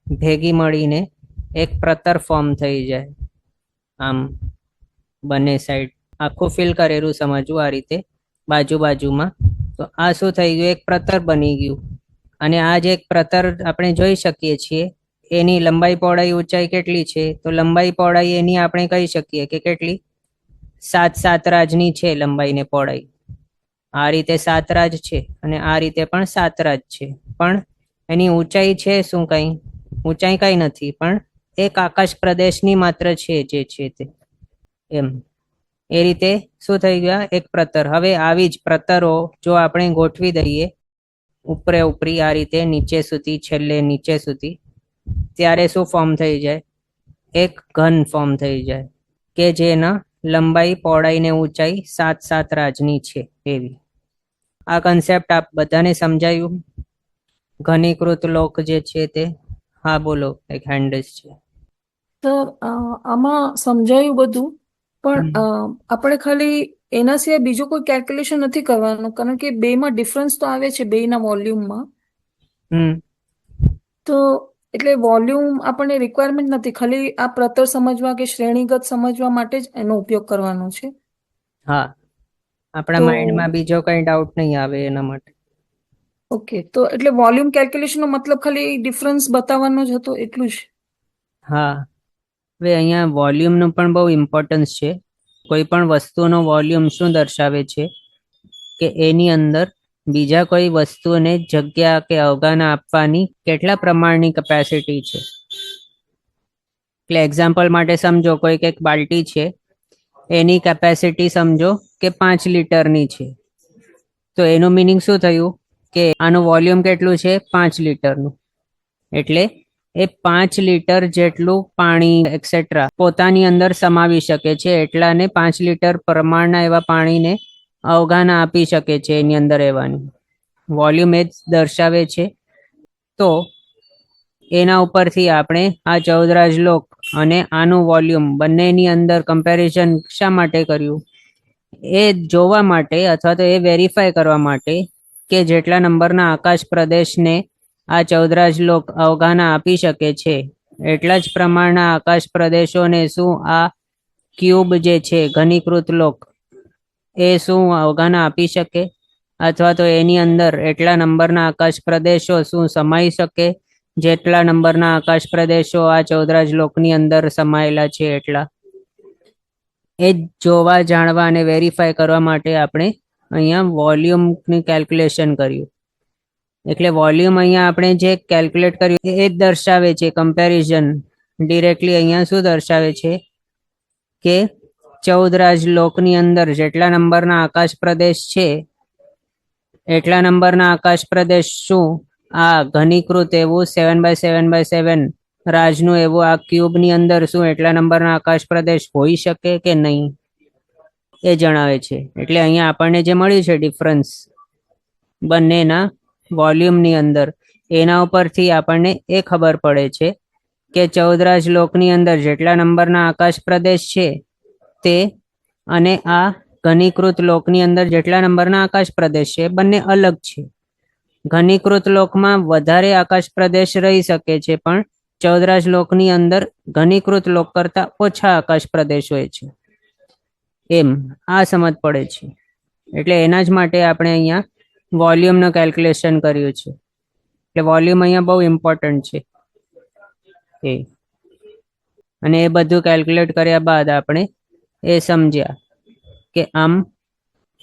[SPEAKER 1] ભેગી મળીને એક પ્રતર ફોર્મ થઈ જાય. આમ બંને સાઈડ આખું ફિલ કરેલું સમજવું આ રીતે બાજુ બાજુમાં. તો આ શું થઈ ગયું? એક પ્રતર બની ગયું. અને આ જે એક પ્રતર આપણે જોઈ શકીએ છીએ, એની લંબાઈ પહોળાઈ ઊંચાઈ કેટલી છે? તો લંબાઈ પહોળાઈ એની આપણે કહી શકીએ કે કેટલી? 7-7 રાજની છે લંબાઈ ને પહોળાઈ. આ રીતે 7 રાજ છે અને આ રીતે પણ 7 રાજ છે. પણ એની ઊંચાઈ છે શું? કઈ ઊંચાઈ કઈ નથી, પણ એક આકાશ પ્રદેશની માત્ર છે જે છે તે. એમ એ રીતે શું થઈ ગયા? એક પ્રતર. હવે આવી જ પ્રતરો જો આપણે ગોઠવી દઈએ ઉપરે ઉપરી આ રીતે નીચે સુધી, છેલ્લે નીચે સુધી, ત્યારે શું ફોર્મ થઈ જાય? એક ઘન ફોર્મ થઈ જાય કે જેના લંબાઈ પહોળાઈ ને ઊંચાઈ 7-7 રાજની છે એવી. આ કન્સેપ્ટ આપ બધાને સમજાયું? ઘનીકૃત લોક જે છે તે. હા બોલો, એક હેન્ડસ છે.
[SPEAKER 2] સર આમાં સમજાયું બધું, પણ આપણે ખાલી એના સિવાય બીજું કોઈ કેલ્ક્યુલેશન નથી કરવાનું, કારણ કે બેમાં ડિફરન્સ તો આવે છે બેના વોલ્યુમમાં. તો એટલે વોલ્યુમ આપણને રિક્વાયરમેન્ટ નથી, ખાલી આ પ્રતર સમજવા કે શ્રેણીગત સમજવા માટે જ એનો ઉપયોગ કરવાનો છે.
[SPEAKER 1] હા, આપણા માઇન્ડમાં બીજો કઈ ડાઉટ નહીં આવે એના માટે.
[SPEAKER 2] ઓકે, તો એટલે વોલ્યુમ કેલ્ક્યુલેશનનો મતલબ ખાલી ડિફરન્સ બતાવવાનો જ હતો, એટલું જ?
[SPEAKER 1] હા, હવે અહીંયા વોલ્યુમનું પણ બહુ ઇમ્પોર્ટન્સ છે. કોઈ પણ વસ્તુનો વોલ્યુમ શું દર્શાવે છે? કે એની અંદર બીજા કોઈ વસ્તુને જગ્યા કે અવગાના આપવાની કેટલા પ્રમાણની કેપેસિટી છે. એટલે એક્ઝામ્પલ માટે સમજો, કોઈક એક બાલ્ટી છે, એની કેપેસિટી સમજો કે 5 લીટરની છે. તો એનું મિનિંગ શું થયું? કે આનું વોલ્યુમ કેટલું છે? 5 લીટરનું. એટલે એ 5 લીટર જેટલું પાણી એક્સેટ્રા પોતાની અંદર સમાવી શકે છે. એટલાને 5 લીટર પ્રમાણના એવા પાણીને અવગાના આપી શકે છે એની અંદર રહેવાની. વોલ્યુમ એ જ દર્શાવે છે. તો એના ઉપરથી આપણે આ ચૌદરાજ લોક અને આનું વોલ્યુમ બંનેની અંદર કમ્પેરિઝન શા માટે કર્યું? એ જોવા માટે, અથવા તો એ વેરીફાઈ કરવા માટે કે જેટલા નંબરના આકાશ પ્રદેશને આ ચૌદરાજ લોક અવગાહના આપી શકે છે એટલા જ પ્રમાણના આકાશ પ્રદેશોને શું આ ક્યુબ જે છે ઘનીકૃત લોક એ શું અવગાહના આપી શકે, અથવા તો એની અંદર એટલા નંબરના આકાશ પ્રદેશો શું સમાઈ શકે જેટલા નંબરના આકાશ પ્રદેશો આ ચૌદરાજ લોકની અંદર સમાયેલા છે એટલા. એ જોવા, જાણવા અને વેરીફાઈ કરવા માટે આપણે અહીંયા વોલ્યુમની કેલ્ક્યુલેશન કર્યું. એટલે વોલ્યુમ અહીંયા આપણે જે કેલ્ક્યુલેટ કર્યું એ જ દર્શાવે છે કમ્પેરિઝન ડિરેક્ટલી. અહીંયા શું દર્શાવે છે કે ચૌદરાજ લોકની અંદર જેટલા નંબરના આકાશ પ્રદેશ છે એટલા નંબરના આકાશ પ્રદેશ શું આ ઘનીકૃત એવું 7x7x7 રાજનું એવું આ ક્યુબની અંદર શું એટલા નંબરના આકાશ પ્રદેશ હોઈ શકે કે નહીં એ જણાવે છે. એટલે અહીંયા આપણને જે મળ્યું છે ડિફરન્સ બંનેના વોલ્યુમની અંદર, એના ઉપરથી આપણને એ ખબર પડે છે કે ચૌદરાજ લોકની અંદર જેટલા નંબરના આકાશ પ્રદેશ છે તે અને આ ઘનીકૃત લોકની અંદર જેટલા નંબરના આકાશ પ્રદેશ છે બંને અલગ છે. ઘનીકૃત લોકમાં વધારે આકાશ પ્રદેશ રહી શકે છે પણ ચૌદરાજ લોકની અંદર ઘનીકૃત લોક કરતા ઓછા આકાશ પ્રદેશ હોય છે. એમ આ સમજ પડે છે. એટલે એના જ માટે આપણે અહીંયા વોલ્યુમનું કેલ્ક્યુલેશન કર્યું છે. એટલે વોલ્યુમ અહીંયા બહુ ઇમ્પોર્ટન્ટ છે. અને એ બધું કેલ્ક્યુલેટ કર્યા બાદ આપણે એ સમજ્યા કે આમ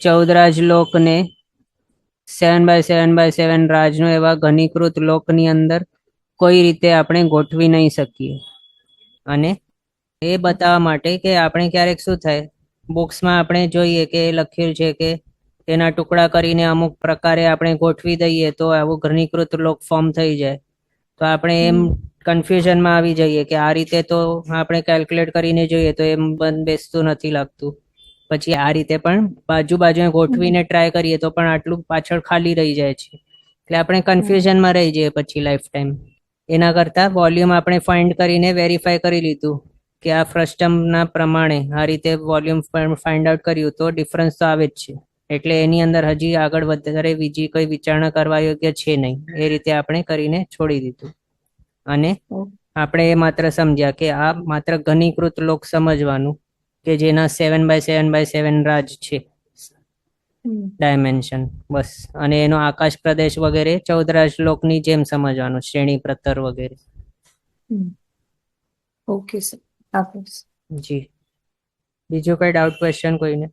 [SPEAKER 1] ચૌદરાજ લોકને 7x7x7 રાજનો એવા ઘનીકૃત લોકની અંદર કોઈ રીતે આપણે ગોઠવી નહીં શકીએ. અને એ બતાવવા માટે કે આપણે ક્યારેક શું થાય, બુક્સમાં આપણે જોઈએ કે લખ્યું છે કે તેના ટુકડા કરીને અમુક પ્રકારે આપણે ગોઠવી દઈએ તો આવું ઘનીકૃત લોક ફોર્મ થઈ જાય. તો આપણે એમ કન્ફ્યુઝનમાં આવી જઈએ કે આ રીતે તો આપણે કેલ્ક્યુલેટ કરીને જોઈએ તો એમ બંધ બેસતું નથી લાગતું. પછી આ રીતે પણ બાજુ ગોઠવીને ટ્રાય કરીએ તો પણ આટલું પાછળ ખાલી રહી જાય છે. એટલે આપણે કન્ફ્યુઝનમાં રહી જઈએ પછી લાઈફ ટાઈમ. એના કરતા વોલ્યુમ આપણે ફાઇન્ડ કરીને વેરીફાઈ કરી લીધું કે આ ફ્રસ્ટમના પ્રમાણે આ રીતે વોલ્યુમ ફાઇન્ડ આઉટ કર્યું તો ડિફરન્સ તો આવે જ છે. એટલે એની અંદર હજી આગળ વધારે બીજી કોઈ વિચારણા કરવા યોગ્ય છે નહીં. એ રીતે આપણે કરીને છોડી દીધું. અને આપણે એ માત્ર સમજ્યા કે આ માત્ર ઘનીકૃત લોક સમજવાનું કે જેના 7x7x7 રાજ છે ડાયમેન્શન, બસ. અને એનો આકાશ પ્રદેશ વગેરે ચૌદરાજ લોકની જેમ સમજવાનું, શ્રેણી પ્રતર વગેરે.
[SPEAKER 2] ઓકે સર, આભાર.
[SPEAKER 1] જી, બીજો કઈ ડાઉટ ક્વેશ્ચન કોઈને?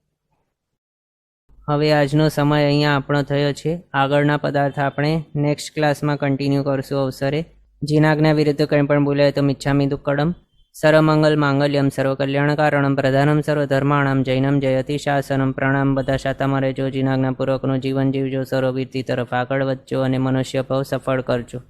[SPEAKER 1] હવે આજનો સમય અહીંયા આપણો થયો છે. આગળના પદાર્થ આપણે નેક્સ્ટ ક્લાસમાં કન્ટિન્યુ કરશું અવસરે. જીનાજ્ઞા વિરુદ્ધ કંઈ પણ બોલાય તો મિચ્છામિ દુક્કડમ. સર્વમંગલ માંગલ્યમ સર્વકલ્યાણકારણમ પ્રધાનમ સર્વધર્માણમ જૈનમ જયતિ શાસનમ. પ્રણામ. બધા શાતામાં રહેજો, જીનાજ્ઞાપૂર્વકનું જીવન જીવજો, સર્વવીરતી તરફ આગળ વધજો અને મનુષ્ય ભાવ સફળ કરજો.